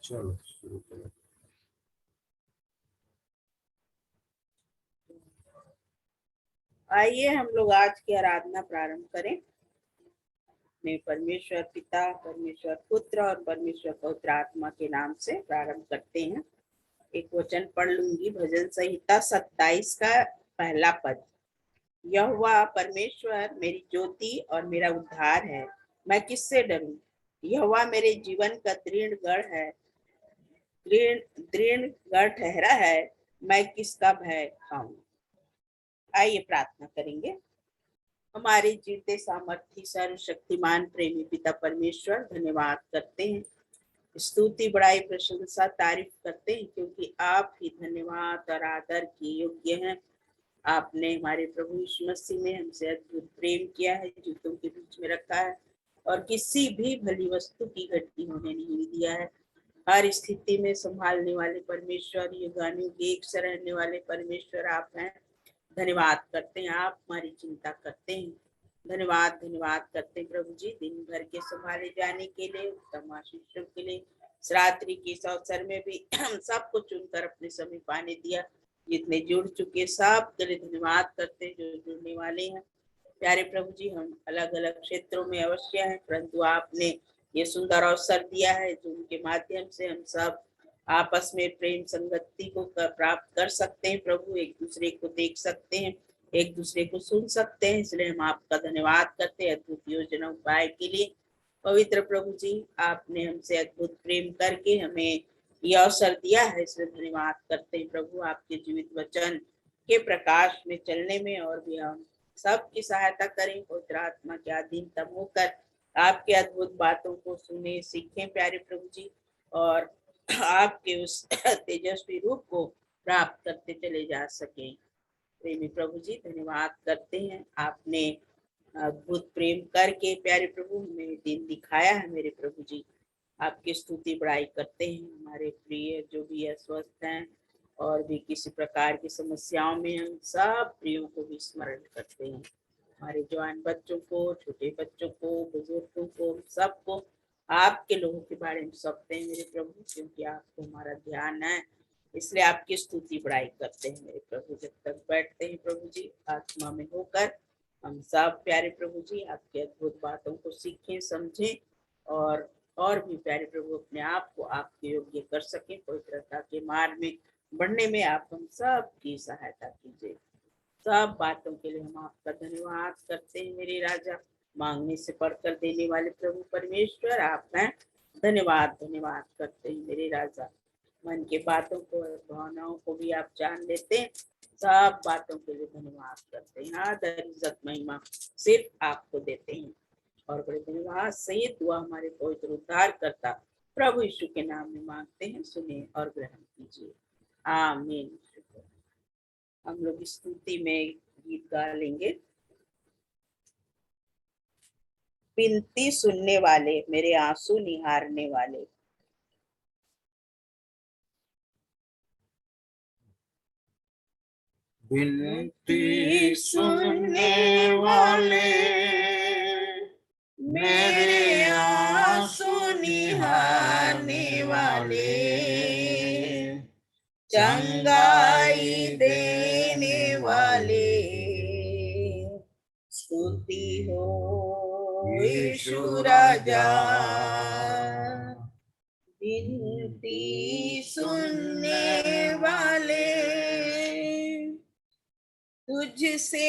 चलो शुरू करें। आइए हम लोग आज की आराधना प्रारंभ करें। मैं परमेश्वर पिता, परमेश्वर पुत्र और परमेश्वर पवित्र आत्मा के नाम से प्रारंभ करते हैं। एक वचन पढ़ लूंगी, भजन संहिता 27 का पहला पद। यहोवा परमेश्वर मेरी ज्योति और मेरा उद्धार है, मैं किससे डरूं। यहोवा मेरे जीवन का दृढ़ गढ़ है, दृढ़ गढ़ ठहरा है, मैं किसका भय खाऊं। आइए प्रार्थना करेंगे। हमारे जीते सामर्थी सर्वशक्तिमान प्रेमी पिता परमेश्वर, धन्यवाद करते हैं, स्तुति बड़ाई प्रशंसा तारीफ करते हैं, क्योंकि आप ही धन्यवाद और आदर के योग्य हैं। आपने हमारे प्रभु यीशु मसीह में हमसे अद्भुत प्रेम किया है, जूतों के बीच में रखा है और किसी भी भली वस्तु की घटती होने नहीं दिया है। हर स्थिति में संभालने वाले परमेश्वर, युगानुयुग एक से रहने वाले परमेश्वर आप हैं। धन्यवाद करते हैं, आप हमारी चिंता करते हैं। धन्यवाद करते हैं प्रभु जी, दिन भर के संभाले जाने के लिए, उत्तम आशीषों के लिए। इस रात्रि के इस अवसर में भी हम सबको चुनकर अपने समय पाने दिया। जितने जुड़ चुके सब के लिए धन्यवाद करते हैं, जो जुड़ने वाले हैं। प्यारे प्रभु जी, हम अलग अलग क्षेत्रों में अवश्य हैं, परंतु आपने ये सुंदर अवसर दिया है जो उनके माध्यम से हम सब आपस में प्रेम संगति को प्राप्त कर सकते हैं। प्रभु, एक दूसरे को देख सकते हैं, एक दूसरे को सुन सकते हैं, इसलिए हम आपका धन्यवाद करते हैं अद्भुत योजना उपाय के लिए। पवित्र प्रभु जी, आपने हमसे अद्भुत प्रेम करके हमें यह अवसर दिया है, इसलिए धन्यवाद करते हैं प्रभु। आपके जीवित वचन के प्रकाश में चलने में और भी हम सबकी सहायता करें। पवित्र आत्मा के अधीनतम होकर आपके अद्भुत बातों को सुने सीखें प्यारे प्रभु जी, और आपके उस तेजस्वी रूप को प्राप्त करते चले जा सके। प्रेमी प्रभु जी, धन्यवाद करते हैं, आपने अद्भुत प्रेम करके प्यारे प्रभु हमें दिन दिखाया है। मेरे प्रभु जी, आपकी स्तुति बड़ाई करते हैं। हमारे प्रिय जो भी अस्वस्थ हैं और भी किसी प्रकार की समस्याओं में, हम सब प्रियों को भी स्मरण करते हैं। हमारे जवान बच्चों को, छोटे बच्चों को, बुजुर्गों को, सबको आपके लोगों के बारे में सोचते हैं मेरे प्रभु, क्योंकि आपको हमारा ध्यान है, इसलिए आपकी स्तुति बड़ाई करते हैं मेरे प्रभु। जब तक बैठते हैं प्रभु जी, आत्मा में होकर हम सब प्यारे प्रभु जी आपके अद्भुत बातों को सीखें, समझें और भी प्यारे प्रभु अपने आप को आपके योग्य कर सके। पवित्रता के मार्ग में बढ़ने में आप हम सब की सहायता कीजिए। सब बातों के लिए हम आपका धन्यवाद करते हैं मेरे राजा। मांगने से पढ़कर देने वाले प्रभु परमेश्वर आप हैं। धन्यवाद करते हैं मेरे राजा। मन के बातों को और भावनाओं को भी आप जान लेते हैं। सब बातों के लिए धन्यवाद करते हैं। आदर इज्जत महिमा सिर्फ आपको देते हैं और बड़े धन्यवाद सहित दुआ हमारे पवित्र उद्धार करता प्रभु यीशु के नाम में मांगते हैं, सुने और ग्रहण कीजिए, आमीन। हम लोग स्तुति में गीत गा लेंगे। विनती सुनने वाले, मेरे आंसू निहारने वाले। विनती सुनने वाले, मेरे आंसू निहारने वाले, चंगाई देने वाले, स्तुति हो यीशु राजा। विनती सुनने वाले, तुझसे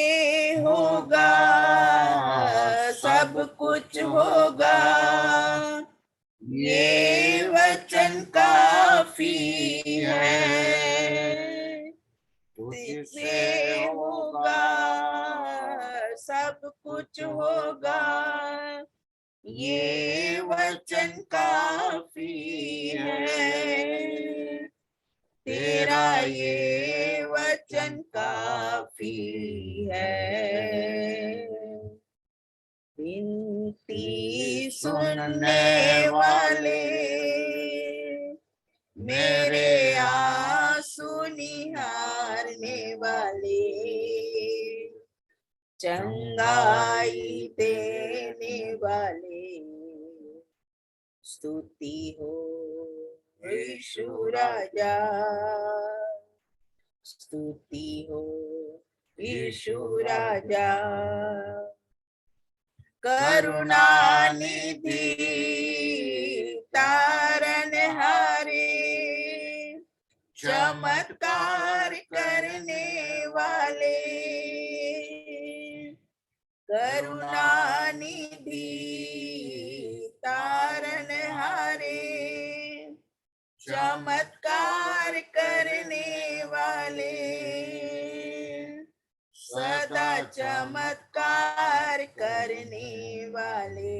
होगा सब कुछ होगा, ये वचन काफी है। तुझसे होगा सब कुछ होगा, ये वचन काफी है। तेरा ये वचन काफी है। विनती सुनने वाले, मेरे आंसू निहारने वाले, चंगाई देने वाले, स्तुति हो यीशु राजा। स्तुति हो यीशु राजा। करुणा निधि तारनहारे, चमत्कार करने वाले। करुणा निधि तारनहारे, चमत्कार करने वाले। सदा चमत्कार करने वाले।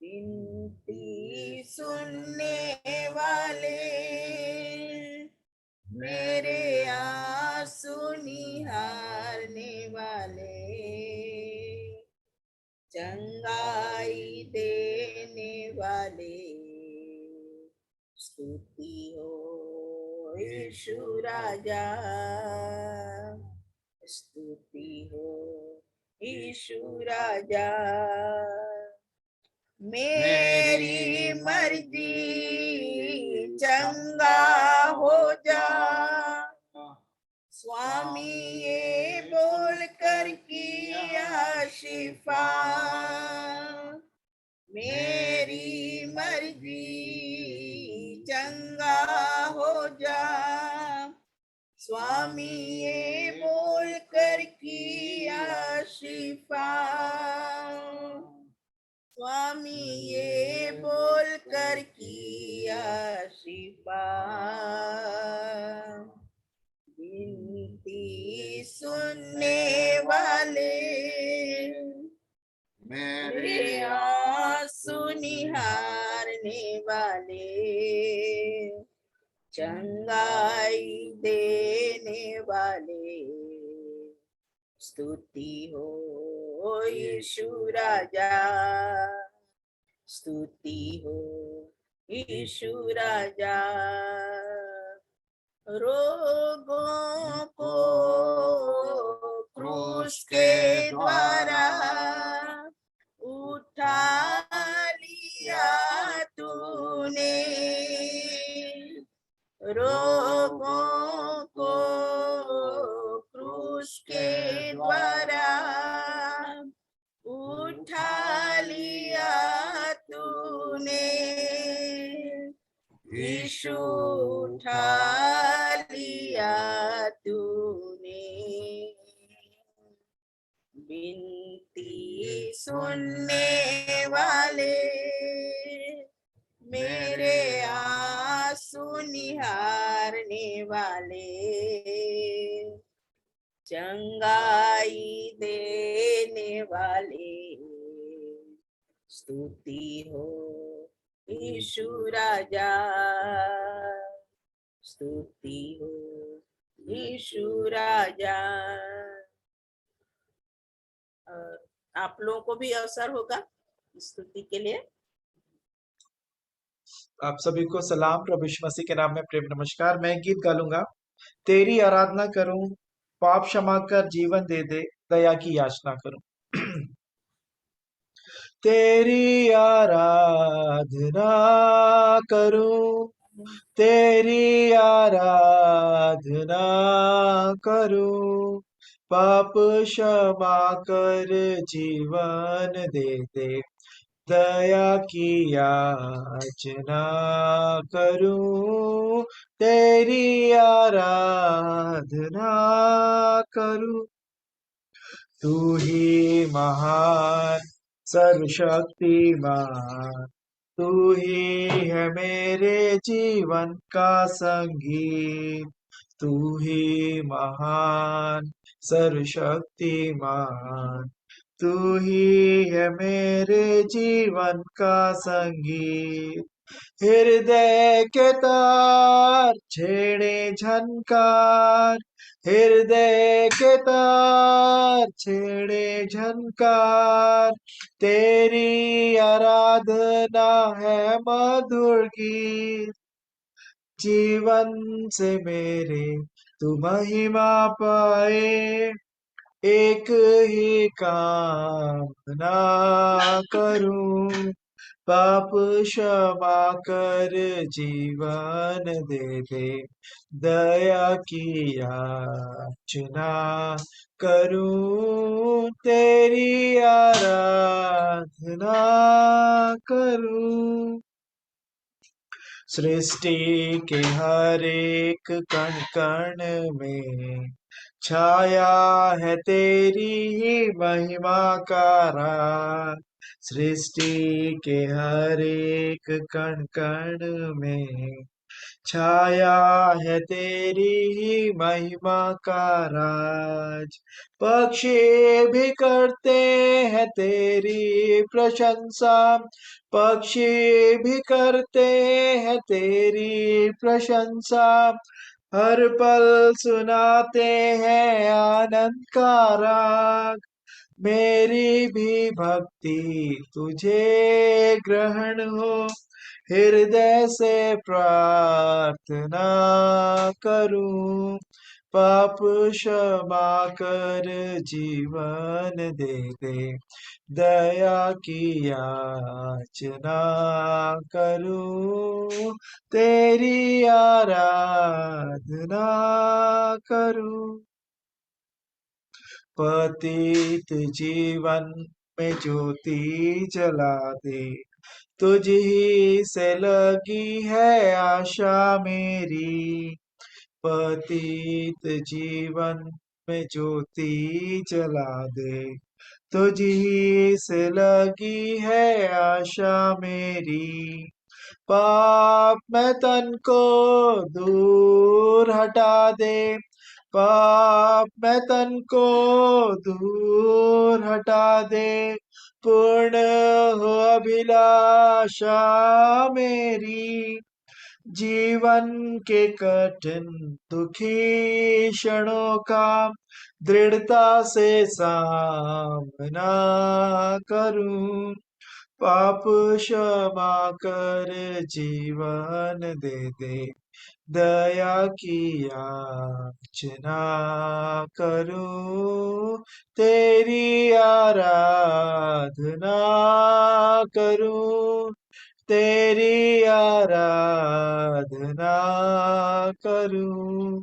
विनती सुनने वाले, मेरे आंसू निहारने वाले। चंगाई देने वाले। स्तुति हो यीशु राजा। स्तुति हो यीशु राजा। मेरी मर्जी चंगा हो जा, स्वामी ये बोल कर किया शिफा। मेरी मर्जी चंगा हो जा, स्वामी ये बोल कर किया शिफा। स्वामी ये बोल कर किया शिफा। विनती सुनने वाले, मेरे आंसू निहारने वाले। चंगाई देने वाले। स्तुति हो यीशु राजा। स्तुति हो यीशु राजा। रोगों को क्रूस के द्वारा उठा लिया तूने। रोगों को क्रूस के द्वारा उठा लिया तूने। यीशु उठा लिया तूने। विनती सुनने वाले, मेरे आंसू निहारने वाले। चंगाई देने वाले। स्तुति हो यीशु राजा। स्तुति हो यीशु राजा। आप लोगों को भी अवसर होगा स्तुति के लिए। आप सभी को सलाम। प्रभु यीशु मसीह के नाम में प्रेम नमस्कार। मैं गीत गा लूंगा। तेरी आराधना करूं, पाप क्षमा कर जीवन दे दे, दया की याचना करूं। तेरी आराधना करूं, तेरी आराधना करूं, पाप क्षमा कर जीवन दे दे, दया की याचना करूं। तेरी आराधना करूं। तू ही महान सर्वशक्तिमान, तू ही है मेरे जीवन का संगीत। तू ही महान सर्वशक्तिमान, तू ही है मेरे जीवन का संगीत। हृदय के तार छेड़े झनकार, हृदय के तार छेड़े झनकार, तेरी आराधना है मधुर गीत। जीवन से मेरे तू महिमा पाए, एक ही कामना करूं, पाप क्षमा कर जीवन दे दे, दया की याचना करूं, तेरी आराधना करूं। सृष्टि के हर एक कण कण में छाया है तेरी ही महिमा का राज। सृष्टि के हर एक कण कण में छाया है तेरी ही महिमा का राज। पक्षी भी करते हैं तेरी प्रशंसा, पक्षी भी करते हैं तेरी प्रशंसा, हर पल सुनाते हैं आनंद का राग। मेरी भी भक्ति तुझे ग्रहण हो, हृदय से प्रार्थना करूं, पाप क्षमा कर जीवन दे दे, दया की याचना करूं, तेरी आराधना करूं। पतित जीवन में ज्योति जला दे, तुझ ही से लगी है आशा मेरी। पतित जीवन में ज्योति जला दे, तुझ ही से लगी है आशा मेरी। पाप में तन को दूर हटा दे, पाप में तन को दूर हटा दे, पूर्ण हो अभिलाषा मेरी। जीवन के कठिन दुखी क्षणों का दृढ़ता से सामना करूं, पाप क्षमा कर जीवन दे दे, दया की याचना करूं, तेरी आराधना करूं, तेरी आराधना करूं,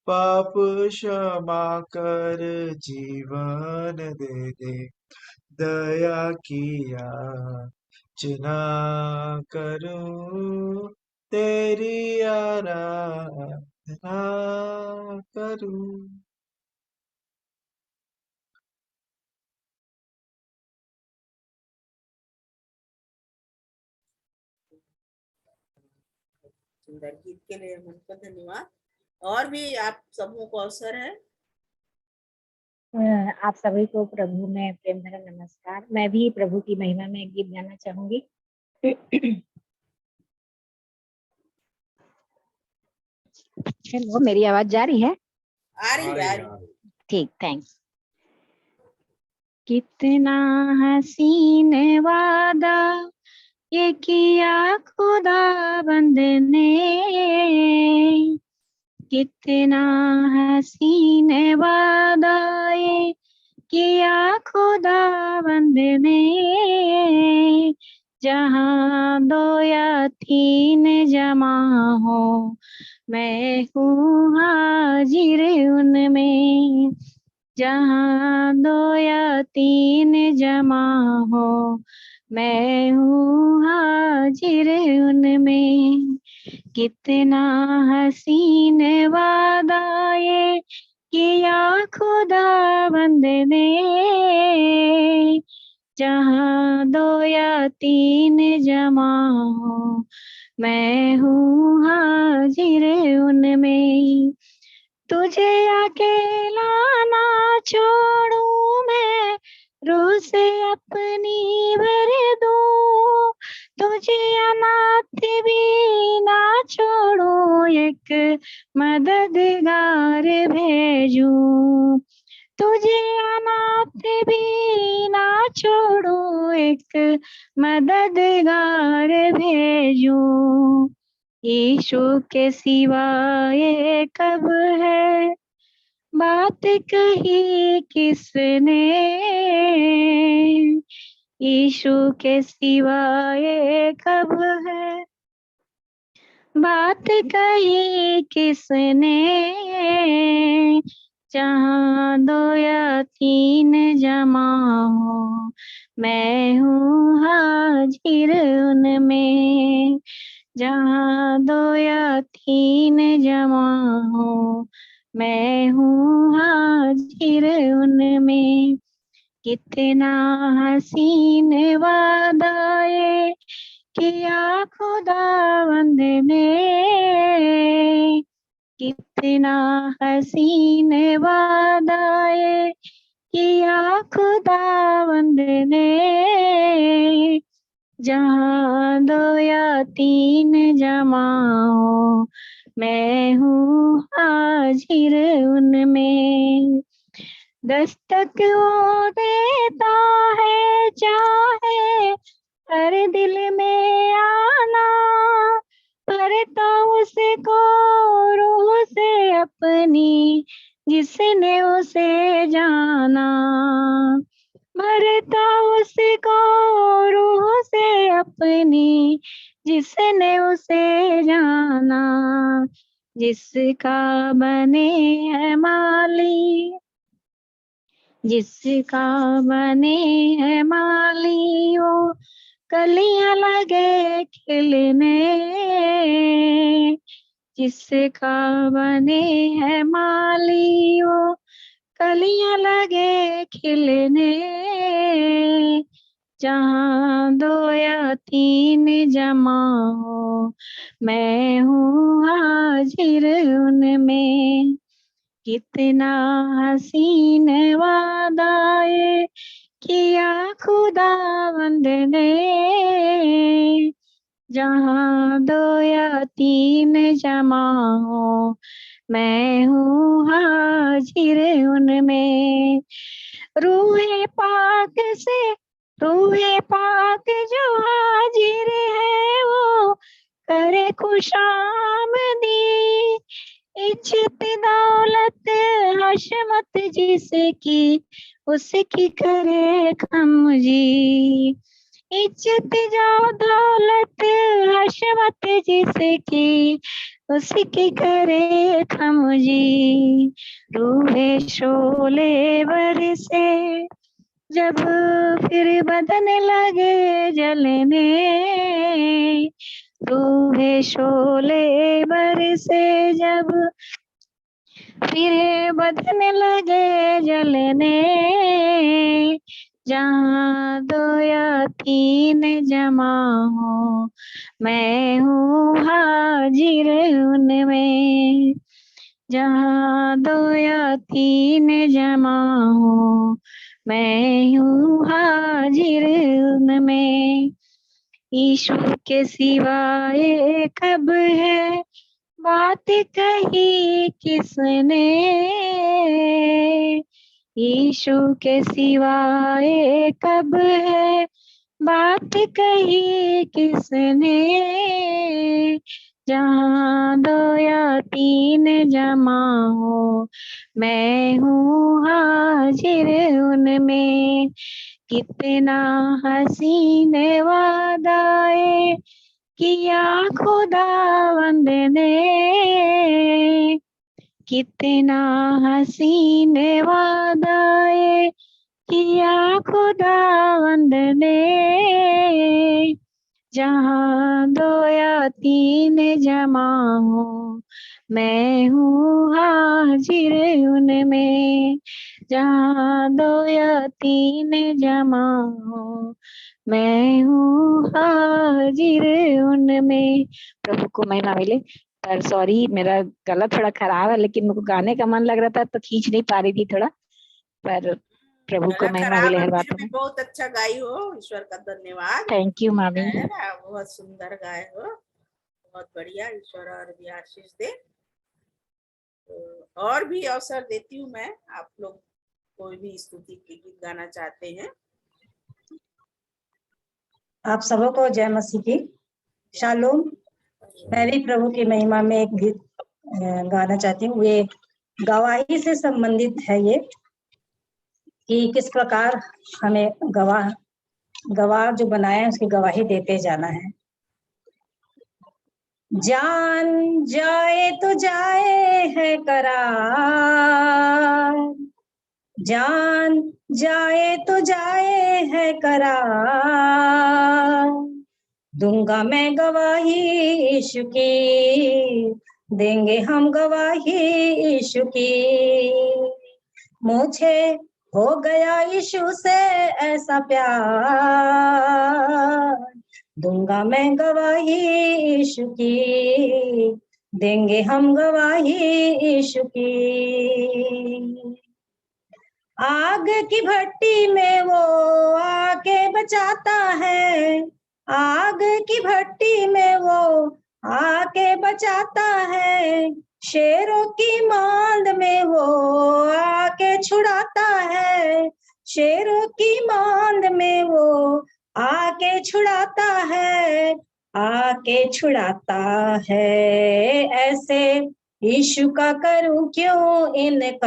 पाप क्षमा कर जीवन दे दे, दया की याचना करूं, तेरी आराधना करूं। सुंदर गीत के लिए मन को धन्यवाद। और भी आप सबों को अवसर है। आप सभी को प्रभु में प्रेम भरा नमस्कार। मैं भी प्रभु की महिमा में एक गीत गाना चाहूंगी। हेलो, मेरी आवाज जा रही है? आ रही। ठीक, थैंक्स। कितना हसीन वादा ये किया खुदा बंद ने, कितना हसीन वादा ये किया खुदा बंद ने, जहाँ दो या तीन जमा हो मैं हूँ हाजिर उनमें, जहाँ दो या तीन जमा हो मैं हूँ हाजिर उनमें। कितना हसीन वादा ये किया खुदा बंद ने, जहाँ दो या तीन जमा हो मैं हूँ हाजिर उनमें। तुझे अकेला ना छोड़ूं मैं, रूह से अपनी भर दूं, तुझे अनाथ भी ना छोड़ूं, एक मददगार भेजूं, तुझे अनाथ भी ना छोड़ूं, एक मददगार भेजूं। यीशु के सिवा ये कब है बात कही किसने, यीशु के सिवाय कब है बात कही किसने, जहाँ 2 या 3 जमा हो मैं हूँ हाजिर उनमें, जहाँ 2 या 3 जमा हो मैं हूँ हाजिर उनमें। कितना हसीन वादा ये किया खुदावंद ने, कितना हसीन वादा ये किया खुदावंद ने, जहाँ 2 या 3 जमा हो मैं हूँ हाजिर उनमें। दस्तक वो देता है चाहे हर दिल में आना, भरता उसको रूह से अपनी जिसने उसे जाना, भरता उसको रूह से अपनी जिसने उसे जाना, जिसका बने है माली, जिसका बने है माली वो कलियां लगे खिलने, जिसका बने है माली वो कलियां लगे खिलने, जहाँ 2 या 3 जमा हो मैं हूँ हाजिर उनमें। कितना हसीन वादा ये किया खुदावंद ने, जहाँ 2 या 3 जमा हो मैं हूँ हाजिर उनमें। रूहे पाक से रूहे पाक जो हाजिर है वो करे खुशामदी, इज्जत दौलत हशमत जिसकी उसकी करे खमजी, इज्जत जो दौलत हशमत जिसकी उसकी करे खमजी। रूहे शोले बरसे जब फिर बदन लगे जलने, रूहे शोले बरसे जब फिर बदन लगे जलने, जहाँ 2 या 3 जमा हो मैं हूँ हाजिर उनमें, जहाँ 2 या 3 जमा हो मैं हूँ हाजिर उनमें। यीशु के सिवाय कब है बात कही किसने, यीशु के सिवाय कब है बात कही किसने, जहाँ 2 या 3 जमा हो मैं हूँ हाजिर उनमें। कितना हसीन वादा ये किया खुदावंद ने, कितना हसीन वादा ये किया खुदावंद ने, जहाँ 2 या 3 जमा हो मैं हूँ हाजिर उनमें, जहाँ 2 या 3 जमा हो मैं हूँ हाजिर उनमें। प्रभु को महिमा मिले। पर सॉरी मेरा गला थोड़ा खराब है, लेकिन मेरे को गाने का मन लग रहा था तो खींच नहीं पा रही थी थोड़ा, पर प्रभु को गला महिमा खराब मिले है हर फिर बातों भी में। बहुत अच्छा गाई हो, ईश्वर का धन्यवाद। थैंक यू मामी। है ना, बहुत सुंदर गाए हो, बहुत बढ़िया। ईश्वर और भी आशीष दे। तो और भी अवसर देती हूँ मैं, आप लोग कोई भी स्तुति के गीत गाना चाहते हैं। आप सबों को जय मसीह की शालोम। मैं भी प्रभु की महिमा में एक गीत गाना चाहती हूँ। ये गवाही से संबंधित है, ये कि किस प्रकार हमें गवाह गवाह जो बनाया है उसकी गवाही देते जाना है। जान जाए तो जाए है करार, जान जाए तो जाए है करार, दूंगा मैं गवाही यीशु की, देंगे हम गवाही यीशु की। मुझे हो गया यीशु से ऐसा प्यार, दूंगा मैं गवाही यीशु की, देंगे हम गवाही यीशु की। आग की भट्टी में वो आके बचाता है, आग की भट्टी में वो आके बचाता है, शेरों की मांद में वो आके छुड़ाता है, शेरों की मांद में वो आके छुड़ाता है, आके छुड़ाता है। ऐसे यीशु का करूं क्यों इनकार,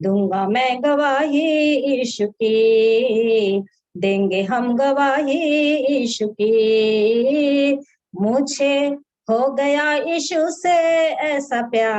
दूंगा मैं गवाही यीशु की, देंगे हम गवाही यीशु की। मुझे हो गया यीशु से ऐसा प्यार,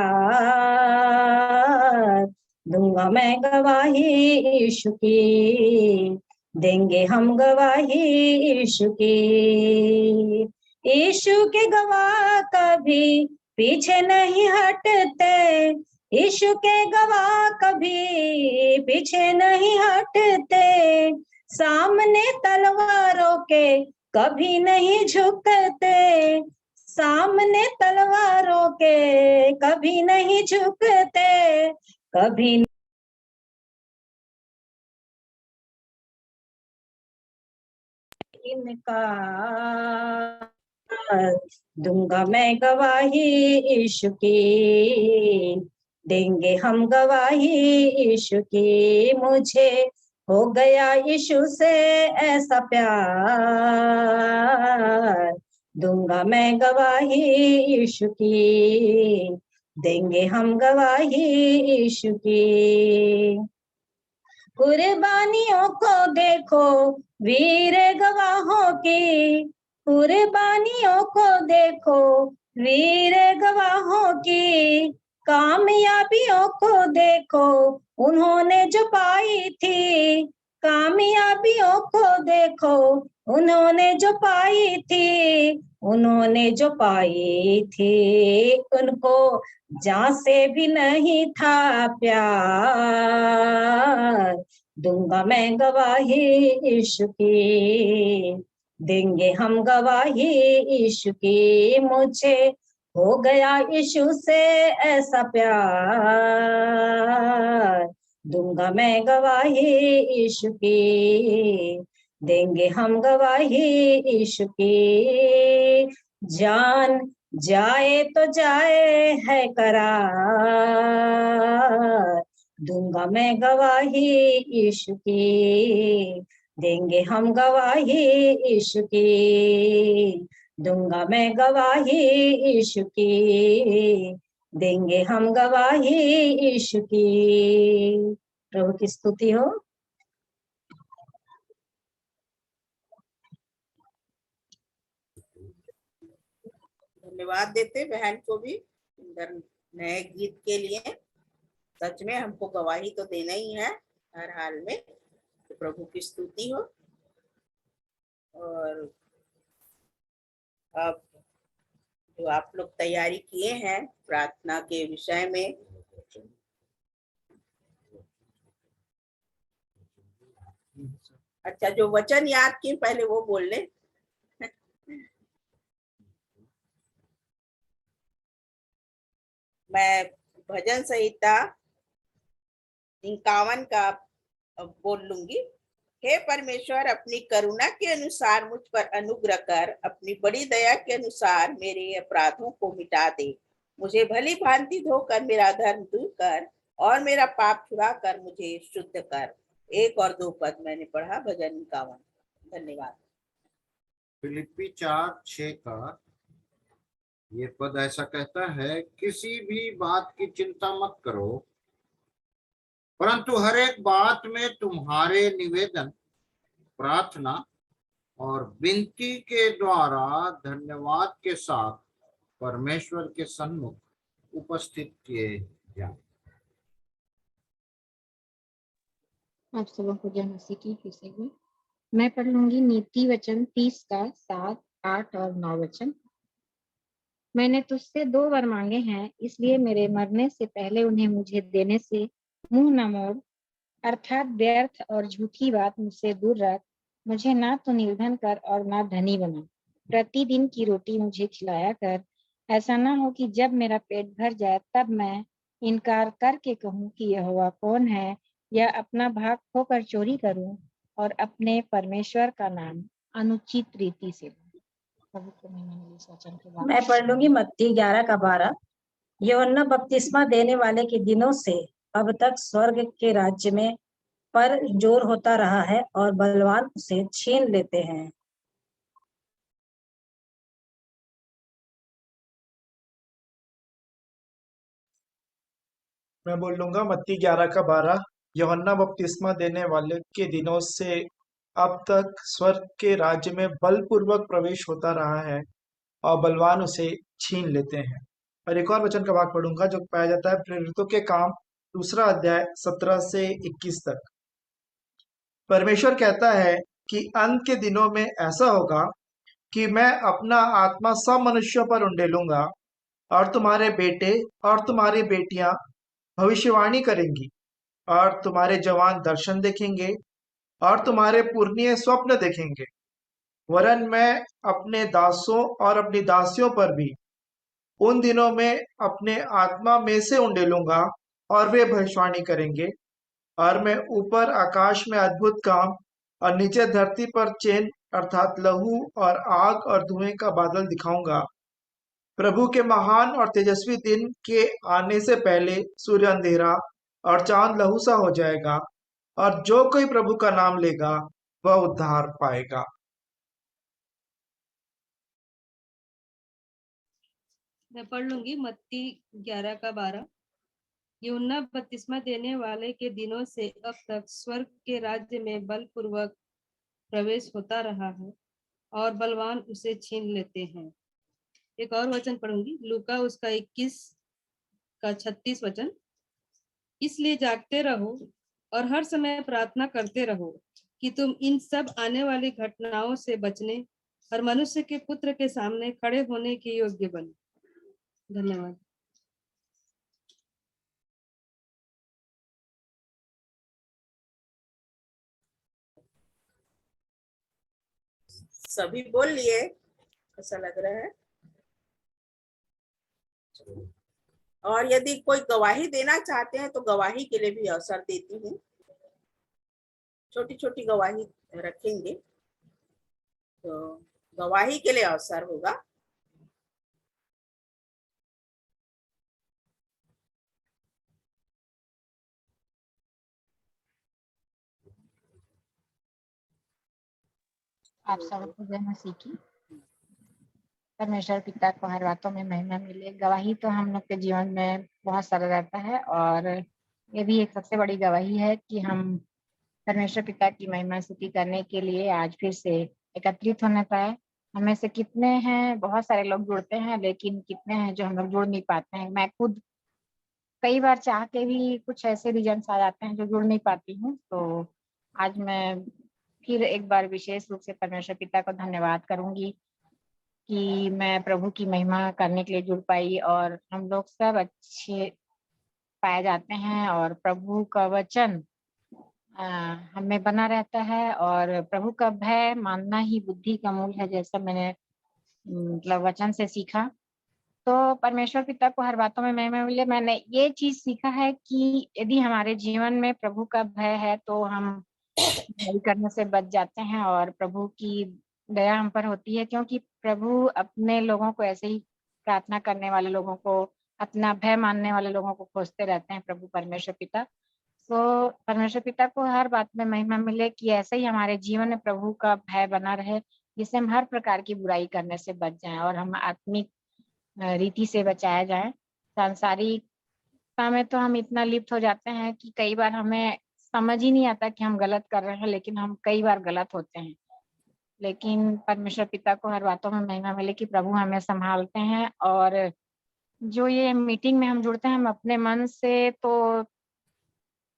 दूंगा मैं गवाही यीशु की, देंगे हम गवाही यीशु की। यीशु के गवाह कभी पीछे नहीं हटते, यीशु के गवाह कभी पीछे नहीं हटते, सामने तलवारों के कभी नहीं झुकते, सामने तलवारों के कभी नहीं झुकते, कभी इनका, दूंगा मैं गवाही यीशु की, देंगे हम गवाही यीशु की। मुझे हो गया यीशु से ऐसा प्यार, दूंगा मैं गवाही यीशु की, देंगे हम गवाही यीशु की। कुर्बानियों को देखो वीर गवाहों की, कुर्बानियों को देखो वीर गवाहों की, कामयाबियों को देखो उन्होंने जो पाई थी, कामयाबियों को देखो उन्होंने जो पाई थी, उन्होंने जो पाई थी, उनको जहाँ से भी नहीं था प्यार, दूंगा मैं गवाही यीशु की, देंगे हम गवाही यीशु की। मुझे हो गया यीशु से ऐसा प्यार, दूंगा मैं गवाही यीशु की, देंगे हम गवाही यीशु की। जान जाए तो जाए है करार, दूंगा मैं गवाही यीशु की, देंगे हम गवाही यीशु की, दूंगा मैं गवाही यीशु की, देंगे हम गवाही यीशु की। प्रभु की स्तुति हो। धन्यवाद देते बहन को भी सुंदर नए गीत के लिए। सच में हमको गवाही तो देना ही है हर हाल में, तो प्रभु की स्तुति हो। और अब जो आप लोग तैयारी किए हैं प्रार्थना के विषय में, अच्छा जो वचन याद किए पहले वो बोल ले। मैं भजन संहिता 51 का बोल लूंगी। हे परमेश्वर, अपनी करुणा के अनुसार मुझ पर अनुग्रह कर, अपनी बड़ी दया के अनुसार मेरे अपराधों को मिटा दे। मुझे भली भांति धोकर मेरा धर्म दूर कर और मेरा पाप छुड़ा कर मुझे शुद्ध कर। 1 और 2 पद मैंने पढ़ा भजन 51। धन्यवाद। फिलिप्पी 4:6 का ये पद ऐसा कहता है, किसी भी बात की चिंता मत करो, परंतु हर एक बात में तुम्हारे निवेदन, प्रार्थना और विनती के द्वारा धन्यवाद के साथ परमेश्वर के सन्मुख उपस्थित किए जाए। आप सबों को जय मसीह की फिर से हुई। मैं पढ़ लूंगी नीति वचन 30 का 7, 8 और 9 वचन। मैंने तुझसे 2 वर मांगे हैं, इसलिए मेरे मरने से पहले उन्हें मुझे देने से मुंह न मोड़, अर्थात व्यर्थ और झूठी बात मुझसे दूर रख। मुझे ना तो निर्धन कर और ना धनी बना। प्रतिदिन की रोटी मुझे खिलाया कर। ऐसा ना हो कि जब मेरा पेट भर जाए तब मैं इनकार करके कहूँ कि यहोवा कौन है, या अपना भाग खोकर चोरी करूं और अपने परमेश्वर का नाम अनुचित रीति से लूं। प्रभु के महिमा में इस वचन के बाद मैं पढ़ लूंगी मत्ती 11 का 12। यूहन्ना बपतिस्मा देने वाले के दिनों से अब तक स्वर्ग के राज्य में पर जोर होता रहा है और बलवान उसे छीन लेते हैं। मैं बोल लूंगा मत्ती 11 का 12। यूहन्ना बपतिस्मा देने वाले के दिनों से अब तक स्वर्ग के राज्य में बलपूर्वक प्रवेश होता रहा है और बलवान उसे छीन लेते हैं। और एक और वचन का भाग पढ़ूंगा जो पाया जाता है प्रेरितों के काम 2 अध्याय 17 से 21 तक। परमेश्वर कहता है कि अंत के दिनों में ऐसा होगा कि मैं अपना आत्मा सब मनुष्यों पर उंडेलूंगा, और तुम्हारे बेटे और तुम्हारी बेटियां भविष्यवाणी करेंगी, और तुम्हारे जवान दर्शन देखेंगे, और तुम्हारे पुरनिये स्वप्न देखेंगे। वरन मैं अपने दासों और अपनी दासियों पर भी उन दिनों में अपने आत्मा में से उंडेलूंगा, और वे भविष्यवाणी करेंगे। और मैं ऊपर आकाश में अद्भुत काम और नीचे धरती पर चैन अर्थात लहू और आग और धुएं का बादल दिखाऊंगा। प्रभु के महान और तेजस्वी दिन के आने से पहले सूर्य अंधेरा और चांद लहू सा हो जाएगा, और जो कोई प्रभु का नाम लेगा वह उद्धार पाएगा। मैं पढ़ लूंगी मत्ती 11 का 12। यूहन्ना बपतिस्मा देने वाले के दिनों से अब तक स्वर्ग के राज्य में बलपूर्वक प्रवेश होता रहा है और बलवान उसे छीन लेते हैं। एक और वचन पढ़ूंगी लूका उसका 21 का 36 वचन। इसलिए जागते रहो और हर समय प्रार्थना करते रहो कि तुम इन सब आने वाली घटनाओं से बचने और मनुष्य के पुत्र के सामने खड़े होने के योग्य बने। धन्यवाद। सभी बोल लिए? ऐसा लग रहा है। और यदि कोई गवाही देना चाहते हैं तो गवाही के लिए भी अवसर देती हूँ। छोटी छोटी गवाही रखेंगे तो गवाही के लिए अवसर होगा। आप सबको जय मसीह की। परमेश्वर पिता को हर बातों में महिमा मिले। गवाही तो हम लोग के जीवन में बहुत सारा रहता है, और ये भी एक सबसे बड़ी गवाही है कि हम परमेश्वर पिता की महिमा स्तुति करने के लिए आज फिर से एकत्रित होने पाए। हमें से कितने हैं, बहुत सारे लोग जुड़ते हैं, लेकिन कितने हैं जो हम लोग जुड़ नहीं पाते हैं। मैं खुद कई बार चाह के भी कुछ ऐसे रीजन्स आ जाते हैं जो जुड़ नहीं पाती हूँ। तो आज मैं फिर एक बार विशेष रूप से परमेश्वर पिता को धन्यवाद करूंगी कि मैं प्रभु की महिमा करने के लिए जुड़ पाई, और हम लोग सब अच्छे पाए जाते हैं, और प्रभु का वचन हमें बना रहता है, और प्रभु का भय मानना ही बुद्धि का मूल है, जैसा मैंने मतलब वचन से सीखा। तो परमेश्वर पिता को हर बातों में महिमा मिले। मैंने ये चीज सीखा है कि यदि हमारे जीवन में प्रभु का भय है तो हम बुराई करने से बच जाते हैं, और प्रभु की दया हम पर होती है, क्योंकि प्रभु अपने लोगों को ऐसे ही प्रार्थना करने वाले लोगों को, अपना भय मानने वाले लोगों को खोजते रहते हैं प्रभु परमेश्वर पिता। तो परमेश्वर पिता को हर बात में महिमा मिले कि ऐसे ही हमारे जीवन में प्रभु का भय बना रहे, जिससे हम हर प्रकार की बुराई करने से बच जाएं और हम आत्मिक रीति से बचाया जाए। सांसारिक व्यस्तता में तो हम इतना लिप्त हो जाते हैं कि कई बार हमें समझ ही नहीं आता कि हम गलत कर रहे हैं, लेकिन हम कई बार गलत होते हैं। लेकिन परमेश्वर पिता को हर बातों में महिमा मिले कि प्रभु हमें संभालते हैं। और जो ये मीटिंग में हम जुड़ते हैं, हम अपने मन से तो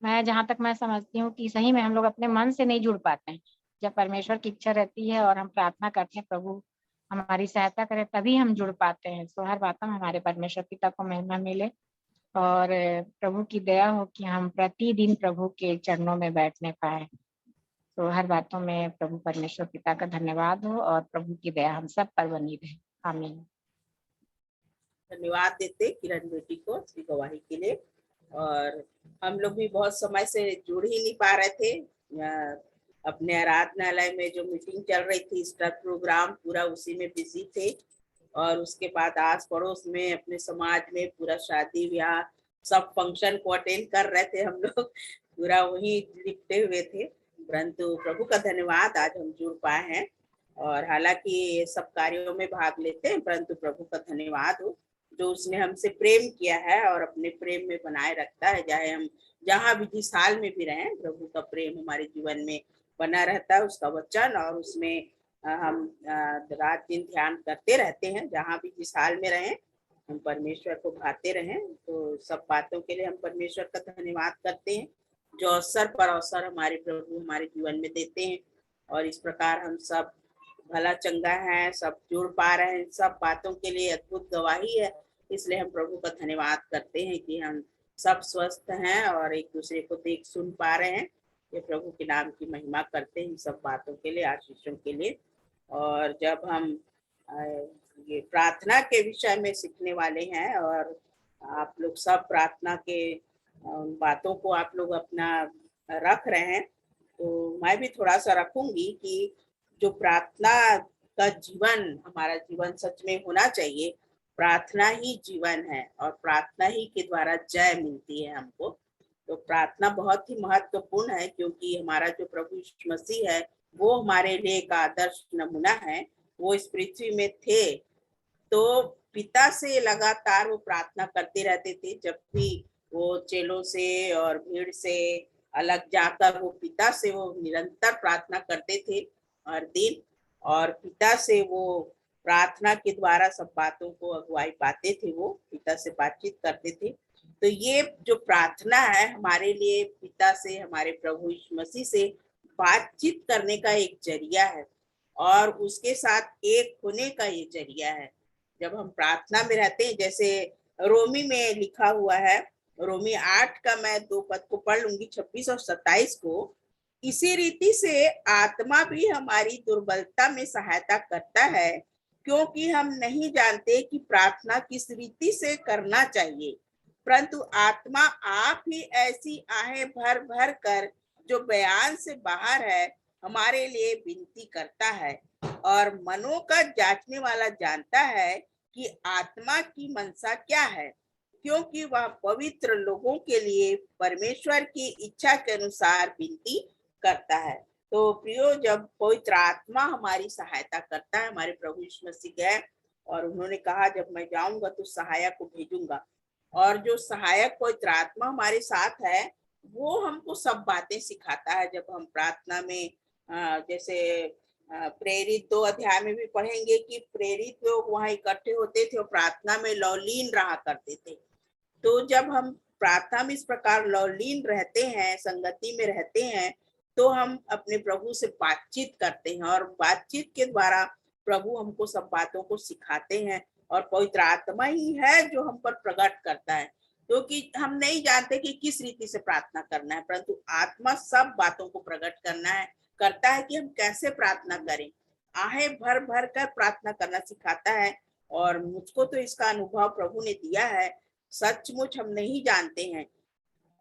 मैं जहाँ तक मैं समझती हूँ कि सही में हम लोग अपने मन से नहीं जुड़ पाते हैं। जब परमेश्वर की इच्छा रहती है और हम प्रार्थना करते हैं प्रभु हमारी सहायता करे, तभी हम जुड़ पाते हैं। सो हर बातों में हमारे परमेश्वर पिता को महिमा मिले और प्रभु की दया हो कि हम प्रतिदिन प्रभु के चरणों में बैठने पाए। तो हर बातों में प्रभु परमेश्वर पिता का धन्यवाद हो और प्रभु की दया हम सब पर बनी रहे। आमीन। धन्यवाद देते किरण बेटी को इसकी गवाही के लिए। और हम लोग भी बहुत समय से जुड़ ही नहीं पा रहे थे। अपने आराधनालय में जो मीटिंग चल रही थी, स्टार प्रोग्राम पूरा उसी में बिजी थे। और उसके बाद आस पड़ोस में अपने समाज में पूरा शादी ब्याह सब फंक्शन को अटेंड कर रहे थे हम लोग, पूरा वही लिपटे हुए थे। परंतु प्रभु का धन्यवाद आज हम जुड़ पाए हैं। और हालांकि सब कार्यों में भाग लेते हैं, परंतु प्रभु का धन्यवाद हो जो उसने हमसे प्रेम किया है और अपने प्रेम में बनाए रखता है। चाहे हम जहाँ भी जिस हाल में भी रहें, प्रभु का प्रेम हमारे जीवन में बना रहता है, उसका वचन, और उसमें हम रात दिन ध्यान करते रहते हैं। जहाँ भी जिस हाल में रहें हम परमेश्वर को भाते रहें। तो सब बातों के लिए हम परमेश्वर का धन्यवाद करते हैं जो अवसर पर अवसर हमारे प्रभु हमारे जीवन में देते हैं। और इस प्रकार हम सब भला चंगा है, सब जुड़ पा रहे हैं, सब बातों के लिए अद्भुत गवाही है। इसलिए हम प्रभु का धन्यवाद करते हैं कि हम सब स्वस्थ हैं और एक दूसरे को देख सुन पा रहे हैं। ये प्रभु के नाम की महिमा करते हैं सब बातों के लिए, आशीषों के लिए। और जब हम ये प्रार्थना के विषय में सीखने वाले हैं और आप लोग सब प्रार्थना के बातों को आप लोग अपना रख रहे हैं, तो मैं भी थोड़ा सा रखूंगी कि जो प्रार्थना का जीवन हमारा जीवन सच में होना चाहिए। प्रार्थना ही जीवन है और प्रार्थना ही के द्वारा जय मिलती है हमको। तो प्रार्थना बहुत ही महत्वपूर्ण है, क्योंकि हमारा जो प्रभु यीशु मसीह है वो हमारे लिए एक आदर्श नमूना है। वो इस पृथ्वी में थे तो पिता से लगातार वो प्रार्थना करते रहते थे। जब भी वो चेलों से और भीड़ से अलग जाकर वो पिता से वो निरंतर प्रार्थना करते थे हर दिन, और पिता से वो प्रार्थना के द्वारा सब बातों को अगुवाई पाते थे, वो पिता से बातचीत करते थे। तो ये जो प्रार्थना है हमारे लिए पिता से, हमारे प्रभु यीशु मसीह से बातचीत करने का एक जरिया है और उसके साथ एक होने का ये जरिया है। जब हम प्रार्थना में रहते हैं, जैसे रोमी में लिखा हुआ है, रोमी 8 का मैं 2 पद को पढ़ लूंगी, 26 और 27 को। इसी रीति से आत्मा भी हमारी दुर्बलता में सहायता करता है, क्योंकि हम नहीं जानते कि प्रार्थना किस रीति से करना चाहिए, परंतु आत्मा आप ही ऐसी आहें भर भर कर जो बयान से बाहर है हमारे लिए विनती करता है। और मनों का जांचने वाला जानता है कि आत्मा की मनसा क्या है, क्योंकि वह पवित्र लोगों के लिए परमेश्वर की इच्छा के अनुसार विनती करता है। तो प्रियो, जब पवित्र आत्मा हमारी सहायता करता है, हमारे प्रभु यीशु मसीह गए और उन्होंने कहा जब मैं जाऊंगा तो सहायक को भेजूंगा, और जो सहायक पवित्र आत्मा हमारे साथ है वो हमको सब बातें सिखाता है। जब हम प्रार्थना में जैसे प्रेरित 2 अध्याय में भी पढ़ेंगे कि प्रेरित लोग वहां इकट्ठे होते थे और प्रार्थना में लवलीन रहा करते थे। तो जब हम प्रार्थना में इस प्रकार लवलीन रहते हैं, संगति में रहते हैं, तो हम अपने प्रभु से बातचीत करते हैं और बातचीत के द्वारा प्रभु हमको सब बातों को सिखाते हैं। और पवित्र आत्मा ही है जो हम पर प्रकट करता है, क्योंकि हम नहीं जानते कि किस रीति से प्रार्थना करना है, परंतु आत्मा सब बातों को प्रकट करता है कि हम कैसे प्रार्थना करें। आहें भर भर कर प्रार्थना करना सिखाता है, और मुझको तो इसका अनुभव प्रभु ने दिया है। सचमुच हम नहीं जानते हैं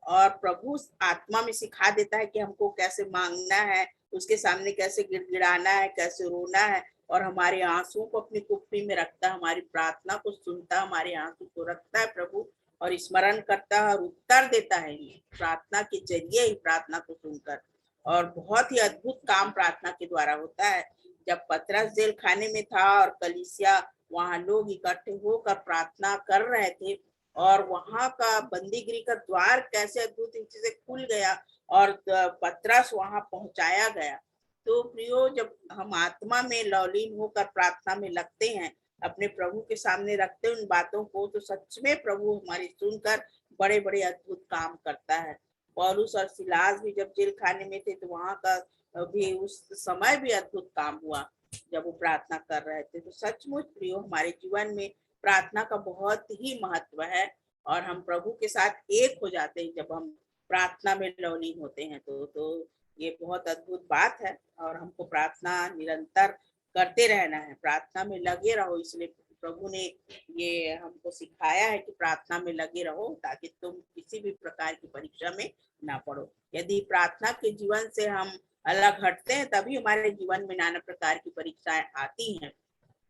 और प्रभु आत्मा में सिखा देता है कि हमको कैसे मांगना है, उसके सामने कैसे गिड़गिड़ाना है, कैसे रोना है, और हमारे आंसुओं को अपनी कुप्पी में रखता है, हमारी प्रार्थना को सुनता है, हमारे आंसू को रखता है प्रभु और स्मरण करता है और उत्तर देता है प्रार्थना के जरिए ही, प्रार्थना को सुनकर। और बहुत ही अद्भुत काम प्रार्थना के द्वारा होता है। जब पतरस जेल खाने में था और कलीसिया वहां लोग इकट्ठे होकर प्रार्थना कर रहे थे, और वहां का बंदीगृह का द्वार कैसे अद्भुत रीति से खुल गया और पतरस वहां पहुंचाया गया। तो प्रियो, जब हम आत्मा में लवलीन होकर प्रार्थना में लगते हैं, अपने प्रभु के सामने रखते हैं उन बातों को, तो सच में प्रभु हमारी सुनकर बड़े बड़े अद्भुत काम करता है। पौलुस और सिलास भी जब जेल खाने में थे तो वहां का भी उस समय भी अद्भुत काम हुआ जब वो प्रार्थना कर रहे थे। तो सचमुच प्रियो, हमारे जीवन में प्रार्थना का बहुत ही महत्व है और हम प्रभु के साथ एक हो जाते हैं जब हम प्रार्थना में लवलीन होते हैं। तो ये बहुत अद्भुत बात है और हमको प्रार्थना निरंतर करते रहना है, प्रार्थना में लगे रहो। इसलिए प्रभु ने ये हमको सिखाया है कि प्रार्थना में लगे रहो ताकि तुम किसी भी प्रकार की परीक्षा में ना पड़ो। यदि प्रार्थना के जीवन से हम अलग हटते हैं तभी हमारे जीवन में नाना प्रकार की परीक्षाएं आती हैं।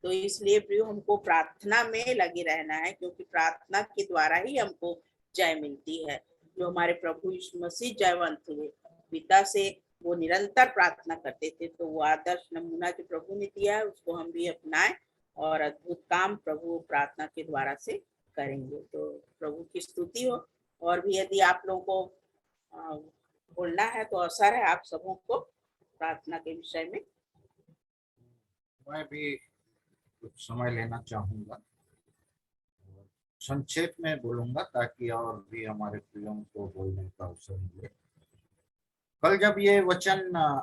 तो इसलिए प्रियो, हमको प्रार्थना में लगे रहना है, क्योंकि प्रार्थना के द्वारा ही हमको जय मिलती है। जो हमारे प्रभु यीशु मसीह जयवंत हुए, पिता से वो निरंतर प्रार्थना करते थे, तो वो आदर्श नमूना जो प्रभु ने दिया है उसको हम भी अपनाएं और अद्भुत काम प्रभु प्रार्थना के द्वारा से करेंगे। तो प्रभु की स्तुति हो। और भी यदि आप लोगों को बोलना है तो अवसर है आप सबों को प्रार्थना के विषय में। मैं भी कुछ समय लेना चाहूंगा, संक्षेप में बोलूंगा ताकि और भी हमारे प्रियों को बोलने का अवसर मिले। कल जब ये वचन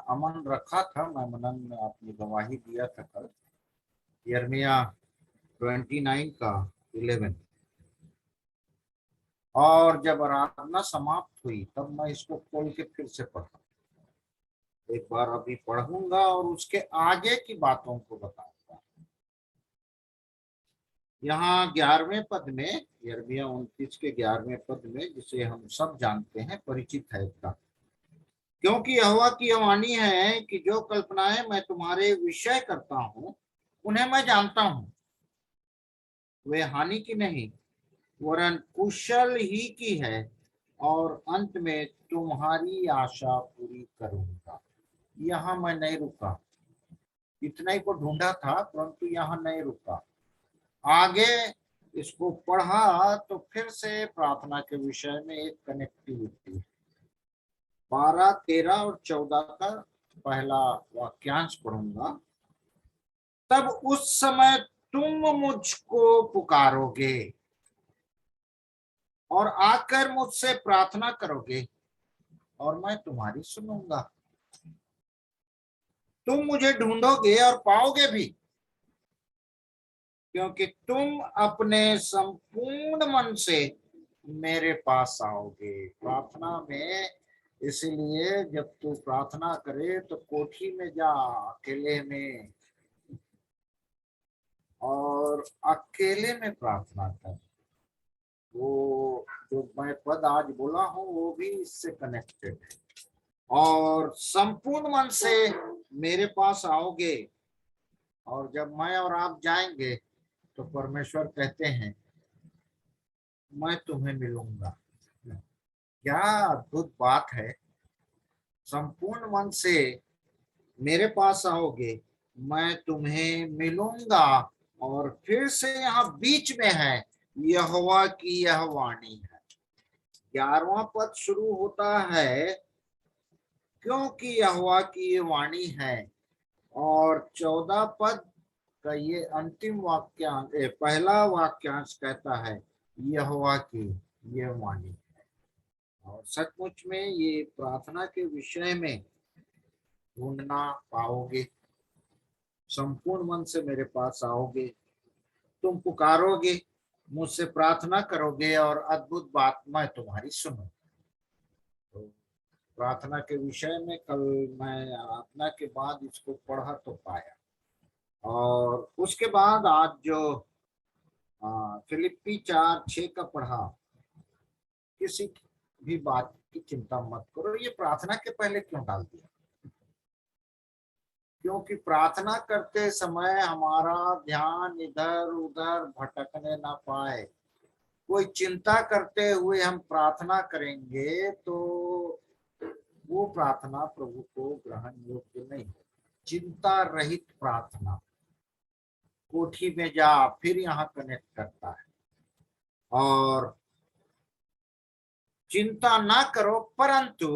अमन रखा था, मैं मनन अपनी गवाही दिया था कल, यिर्मयाह 29 का 11, और जब आराधना समाप्त हुई तब मैं इसको खोल के फिर से पढ़ा। एक बार अभी पढ़ूंगा और उसके आगे की बातों को बताऊंगा। यहाँ 11वें पद में, यिर्मयाह 29 के 11वें पद में, जिसे हम सब जानते हैं, परिचित है इसका, क्योंकि यहोवा की यह वाणी है कि जो कल्पनाएं मैं तुम्हारे विषय करता हूं उन्हें मैं जानता हूं, वे हानि की नहीं वरन कुशल ही की है, और अंत में तुम्हारी आशा पूरी करूंगा। यहाँ मैं नहीं रुका, इतना ही को ढूंढा था, परंतु यहाँ नहीं रुका, आगे इसको पढ़ा तो फिर से प्रार्थना के विषय में एक कनेक्टिविटी। 12, 13 और 14 का पहला वाक्यांश पढ़ूंगा। तब उस समय तुम मुझको पुकारोगे और आकर मुझसे प्रार्थना करोगे और मैं तुम्हारी सुनूंगा। तुम मुझे ढूंढोगे और पाओगे भी, क्योंकि तुम अपने संपूर्ण मन से मेरे पास आओगे। प्रार्थना में, इसलिए जब तू प्रार्थना करे तो कोठी में जा अकेले में, और अकेले में प्रार्थना कर। वो जो मैं पद आज बोला हूं वो भी इससे कनेक्टेड है। और संपूर्ण मन से मेरे पास आओगे, और जब मैं और आप जाएंगे तो परमेश्वर कहते हैं मैं तुम्हें मिलूंगा। क्या अद्भुत बात है। संपूर्ण मन से मेरे पास आओगे, मैं तुम्हें मिलूंगा। और फिर से यहाँ बीच में है यहोवा की यह वाणी है। 11वां पद शुरू होता है क्योंकि यहोवा की ये वाणी है, और 14 पद का ये अंतिम वाक्यांश, पहला वाक्यांश कहता है यहोवा की ये वाणी है। और सचमुच में ये प्रार्थना के विषय में ढूंढना पाओगे। संपूर्ण मन से मेरे पास आओगे, तुम पुकारोगे, मुझसे प्रार्थना करोगे और अद्भुत बात मैं तुम्हारी सुनूं। तो प्रार्थना के विषय में कल मैं आराधना के बाद इसको पढ़ा तो पाया, और उसके बाद आज जो फिलिप्पी 4:6 का पढ़ा, किसी भी बात की चिंता मत करो। ये प्रार्थना के पहले क्यों डाल दिया? क्योंकि प्रार्थना करते समय हमारा ध्यान इधर उधर भटकने ना पाए। कोई चिंता करते हुए हम प्रार्थना करेंगे तो वो प्रार्थना प्रभु को ग्रहण योग्य नहीं। चिंता रहित प्रार्थना, कोठी में जा, फिर यहाँ कनेक्ट करता है। और चिंता ना करो, परंतु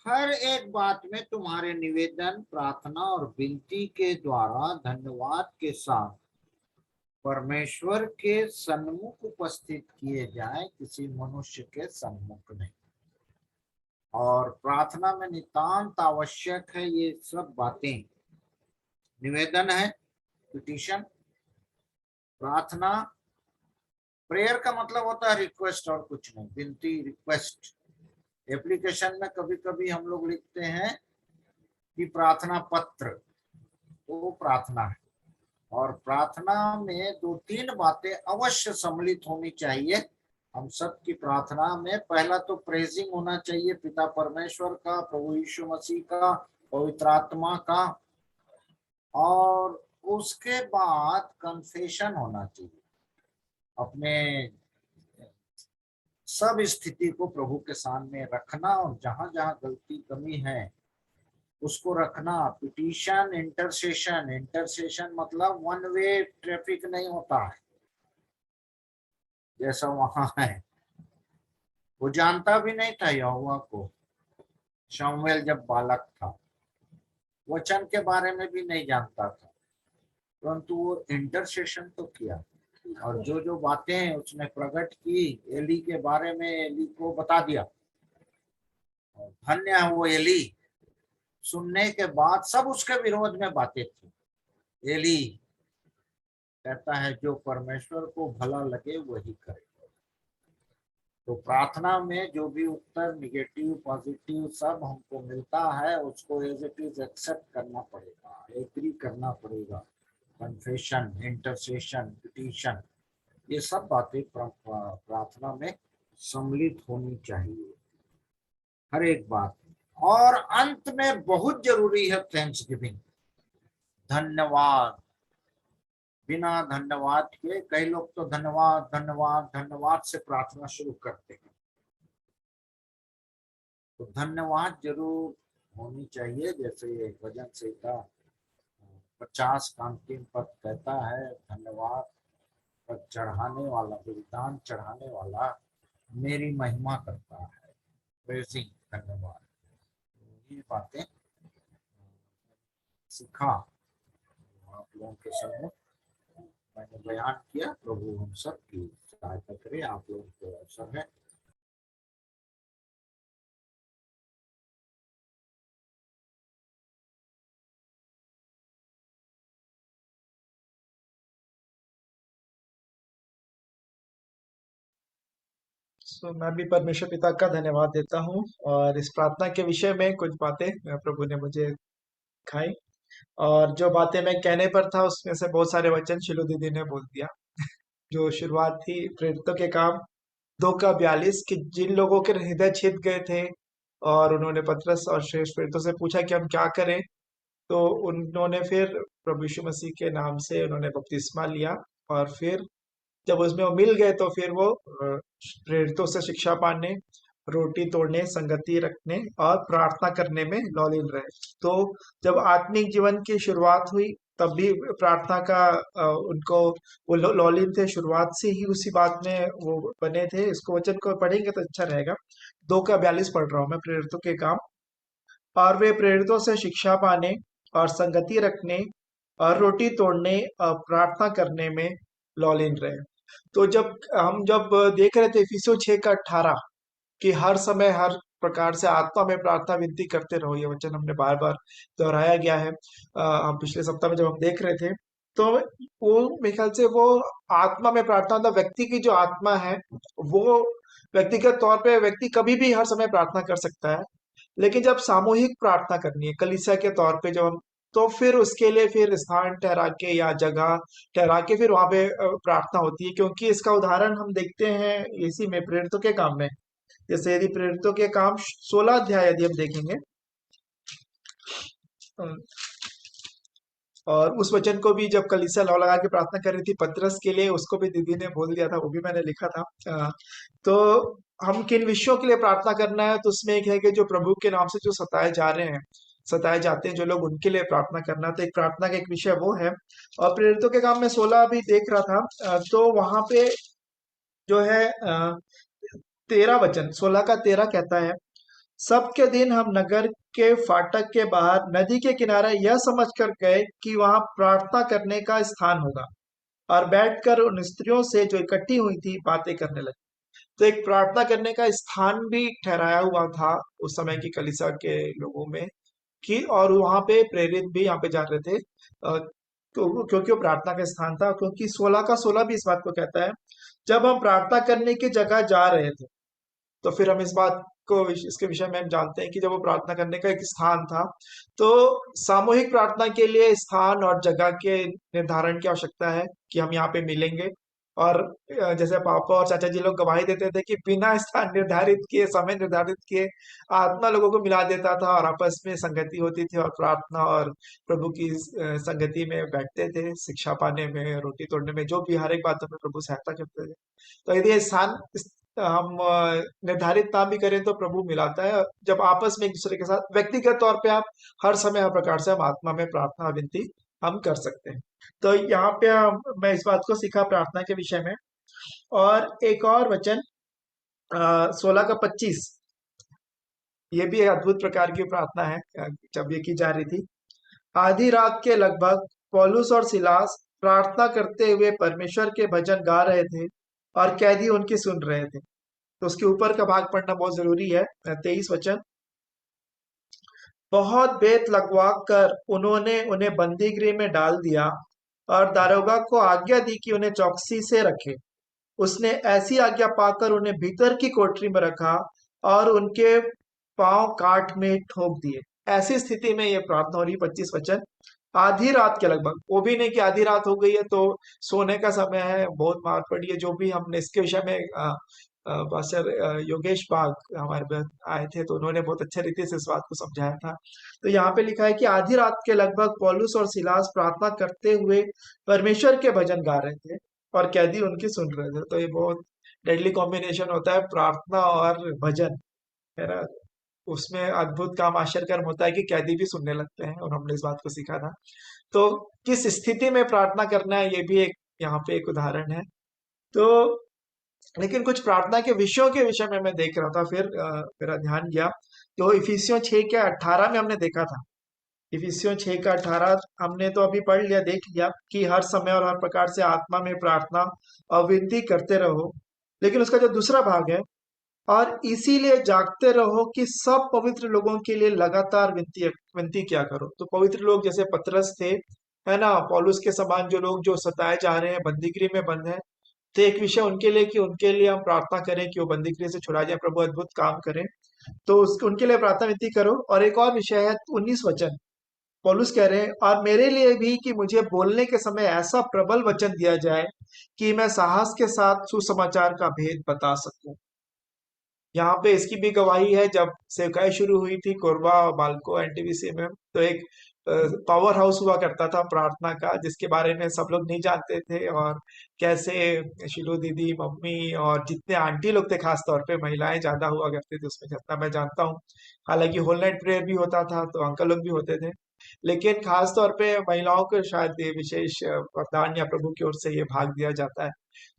हर एक बात में तुम्हारे निवेदन, प्रार्थना और विनती के द्वारा धन्यवाद के साथ परमेश्वर के सन्मुख उपस्थित किए जाए, किसी मनुष्य के सन्मुख नहीं। और प्रार्थना में नितांत आवश्यक है ये सब बातें। निवेदन है, पिटीशन, प्रार्थना, प्रेयर का मतलब होता है रिक्वेस्ट और कुछ नहीं, विनती, रिक्वेस्ट। एप्लीकेशन में कभी कभी हम लोग लिखते हैं कि प्रार्थना पत्र, तो वो प्रार्थना है। और प्रार्थना में 2-3 बातें अवश्य सम्मिलित होनी चाहिए हम सब की प्रार्थना में। पहला तो प्रेजिंग होना चाहिए पिता परमेश्वर का, प्रभु यीशु मसीह का, पवित्र आत्मा का, और उसके बाद कन्फेशन होना चाहिए, अपने सब स्थिति को प्रभु के सामने रखना और जहां जहां गलती कमी है उसको रखना। Petition, intercession. इंटरसेशन मतलब वन वे ट्रैफिक नहीं होता है जैसा वहां है। वो जानता भी नहीं था यहोवा को, शमूएल जब बालक था, वचन के बारे में भी नहीं जानता था, परंतु वो इंटरसेशन तो किया। और जो जो बातें उसने प्रकट की एली के बारे में, एली को बता दिया। धन्य है वो एली। सुनने के बाद सब उसके विरोध में बातें थी। एली कहता है जो परमेश्वर को भला लगे वही करे। तो प्रार्थना में जो भी उत्तर, निगेटिव, पॉजिटिव, सब हमको मिलता है उसको एज इट इज एक्सेप्ट करना पड़ेगा, एग्री करना पड़ेगा। कन्फेशन, इंटरसेशन, पिटीशन, ये सब बातें प्रार्थना में सम्मिलित होनी चाहिए, हर एक बात। और अंत में बहुत जरूरी है थैंक्स गिविंग, धन्यवाद। बिना धन्यवाद के, कई लोग तो धन्यवाद धन्यवाद धन्यवाद से प्रार्थना शुरू करते हैं, तो धन्यवाद जरूर होनी चाहिए। जैसे भजन संहिता 50 का अंतिम पद कहता है, धन्यवाद पर चढ़ाने वाला, बलिदान चढ़ाने वाला मेरी महिमा करता है। प्रेजिंग, धन्यवाद। ये बातें सिखा आप लोगों के सामने मैंने बयान किया। प्रभु हम सब की सहायता करे। आप लोगों को अवसर है। मैं भी परमेश्वर पिता का धन्यवाद देता हूँ और इस प्रार्थना के विषय में कुछ बातें प्रभु ने मुझे दिखाई, और जो बातें मैं कहने पर था उसमें से बहुत सारे वचन शिलू दीदी ने बोल दिया। जो शुरुआत थी प्रेरितों के काम 2:42 कि जिन लोगों के हृदय छिद गए थे और उन्होंने पतरस और श्रेष्ठ प्रेरितों से पूछा कि हम क्या करें, तो उन्होंने फिर प्रभु यीशु मसीह के नाम से उन्होंने बपतिस्मा लिया। और फिर जब उसमें वो मिल गए तो फिर वो प्रेरितों से शिक्षा पाने, रोटी तोड़ने, संगति रखने और प्रार्थना करने में लौलीन रहे। तो जब आत्मिक जीवन की शुरुआत हुई तब भी प्रार्थना का उनको, वो लौलीन थे शुरुआत से ही, उसी बात में वो बने थे। इसको वचन को पढ़ेंगे तो अच्छा रहेगा। 2:42 पढ़ रहा हूँ मैं, प्रेरितों के काम। और वे प्रेरितों से शिक्षा पाने और संगति रखने और रोटी तोड़ने और प्रार्थना करने में लौलीन रहे। तो जब देख रहे थे इफिसियों 6:18 कि हर समय हर प्रकार से आत्मा में प्रार्थना विनती करते रहो, ये वचन हमने बार बार दोहराया गया है। हम पिछले सप्ताह में जब हम देख रहे थे तो वो मेरे ख्याल से वो आत्मा में प्रार्थना, मतलब व्यक्ति की जो आत्मा है वो व्यक्तिगत तौर पे व्यक्ति कभी भी हर समय प्रार्थना कर सकता है, लेकिन जब सामूहिक प्रार्थना करनी है कलीसिया के तौर पे जब हम, तो फिर उसके लिए फिर स्थान ठहरा के या जगह ठहरा के फिर वहां पे प्रार्थना होती है। क्योंकि इसका उदाहरण हम देखते हैं इसी में प्रेरितों के काम में। जैसे यदि प्रेरितों के काम 16 अध्याय यदि हम देखेंगे, और उस वचन को भी जब कलीसिया लौ लगा के प्रार्थना कर रही थी पतरस के लिए, उसको भी दीदी ने बोल दिया था, वो भी मैंने लिखा था। तो हम किन विषयों के लिए प्रार्थना करना है, तो उसमें एक है कि जो प्रभु के नाम से जो सताए जा रहे हैं, सताए जाते हैं जो लोग, उनके लिए प्रार्थना करना। तो एक प्रार्थना का एक विषय वो है। और प्रेरितों के काम में 16 भी देख रहा था, तो वहां पे जो है 13 वचन 16 का 13 कहता है, सबके दिन हम नगर के फाटक के बाहर नदी के किनारे यह समझकर गए कि वहां प्रार्थना करने का स्थान होगा, और बैठकर उन स्त्रियों से जो इकट्ठी हुई थी बातें करने लगे। तो एक प्रार्थना करने का स्थान भी ठहराया हुआ था उस समय की कलीसिया के लोगों में, कि और वहां पे प्रेरित भी यहाँ पे जा रहे थे, क्योंकि वो प्रार्थना का स्थान था। क्योंकि 16 का 16 भी इस बात को कहता है, जब हम प्रार्थना करने की जगह जा रहे थे, तो फिर हम इस बात को इसके विषय में हम जानते हैं कि जब वो प्रार्थना करने का एक स्थान था, तो सामूहिक प्रार्थना के लिए स्थान और जगह के निर्धारण की आवश्यकता है कि हम यहाँ पे मिलेंगे। और जैसे पापा और चाचा जी लोग गवाही देते थे कि बिना स्थान निर्धारित किए, समय निर्धारित किए, आत्मा लोगों को मिला देता था और आपस में संगति होती थी और प्रार्थना और प्रभु की संगति में बैठते थे, शिक्षा पाने में, रोटी तोड़ने में, जो भी हर एक बातों में प्रभु सहायता करते थे। तो यदि स्थान हम निर्धारित ना भी करें तो प्रभु मिलाता है, जब आपस में एक दूसरे के साथ व्यक्तिगत तौर पे आप हर समय हर प्रकार से हम आत्मा में प्रार्थना विनती हम कर सकते हैं। तो यहाँ पे मैं इस बात को सीखा प्रार्थना के विषय में। और एक और वचन 16 का 25, ये भी एक अद्भुत प्रकार की प्रार्थना है जब ये की जा रही थी। आधी रात के लगभग पौलुस और सिलास प्रार्थना करते हुए परमेश्वर के भजन गा रहे थे और कैदी उनकी सुन रहे थे। तो उसके ऊपर का भाग पढ़ना बहुत जरूरी है। 23 वचन, बहुत बेत लगवा कर उन्होंने उन्हें बंदी गृह में डाल दिया और दारोगा को आज्ञा दी कि उन्हें चौकसी से रखे। उसने ऐसी आज्ञा पाकर उन्हें भीतर की कोठरी में रखा और उनके पांव काठ में ठोक दिए। ऐसी स्थिति में ये प्रार्थना हो रही। 25 वचन, आधी रात के लगभग, वो भी नहीं कि आधी रात हो गई है तो सोने का समय है, बहुत मार पड़ी है। जो भी हमने इसके विषय में पास्टर योगेश बाग हमारे पास आए थे, तो उन्होंने बहुत अच्छे रीति से इस बात को समझाया था। तो यहाँ पे लिखा है कि आधी रात के लगभग पौलुस और सिलास प्रार्थना करते हुए परमेश्वर के भजन गा रहे थे और कैदी उनकी सुन रहे थे। तो ये बहुत डेडली कॉम्बिनेशन होता है, प्रार्थना और भजन, है ना। उसमें अद्भुत काम आश्चर्य कर्म होता है कि कैदी भी सुनने लगते हैं, और हमने इस बात को सीखा था। तो किस स्थिति में प्रार्थना करना है, ये भी एक यहाँ पे एक उदाहरण है। तो लेकिन कुछ प्रार्थना के विषयों के विषय में मैं देख रहा था, फिर मेरा ध्यान गया तो इफिसियों 6 के 18 में हमने देखा था। इफिसियों 6 का 18 हमने तो अभी पढ़ लिया, देख लिया कि हर समय और हर प्रकार से आत्मा में प्रार्थना और विनती करते रहो। लेकिन उसका जो दूसरा भाग है, और इसीलिए जागते रहो कि सब पवित्र लोगों के लिए लगातार विनती क्या करो। तो पवित्र लोग जैसे पतरस थे, है ना, पौलुस के समान जो लोग जो सताए जा रहे हैं, बंदीगृह में बंद है, तो एक विषय उनके लिए कि उनके लिए हम प्रार्थना करें कि वो बंदीगृह से छुड़ा जाए, प्रभु अद्भुत काम करें, तो उनके लिए प्रार्थना विनती करो। और एक और विषय है 19 वचन, पौलुस कह रहे हैं, और मेरे लिए भी कि मुझे बोलने के समय ऐसा प्रबल वचन दिया जाए कि मैं साहस के साथ सुसमाचार का भेद बता सकूं। यहाँ पे इसकी भी गवाही है, जब सेवकाई शुरू हुई थी कोरबा बालको एनटीवीसी में, तो एक पावर हाउस हुआ करता था प्रार्थना का, जिसके बारे में सब लोग नहीं जानते थे। और कैसे शिलू दीदी, मम्मी और जितने आंटी लोग थे, खास तौर पे महिलाएं ज्यादा हुआ करती थी उसमें, जितना मैं जानता हूँ। हालांकि होल नाइट प्रेयर भी होता था, तो अंकल लोग भी होते थे, लेकिन खास तौर पे महिलाओं को शायद ये विशेष वरदान या प्रभु की ओर से ये भाग दिया जाता है।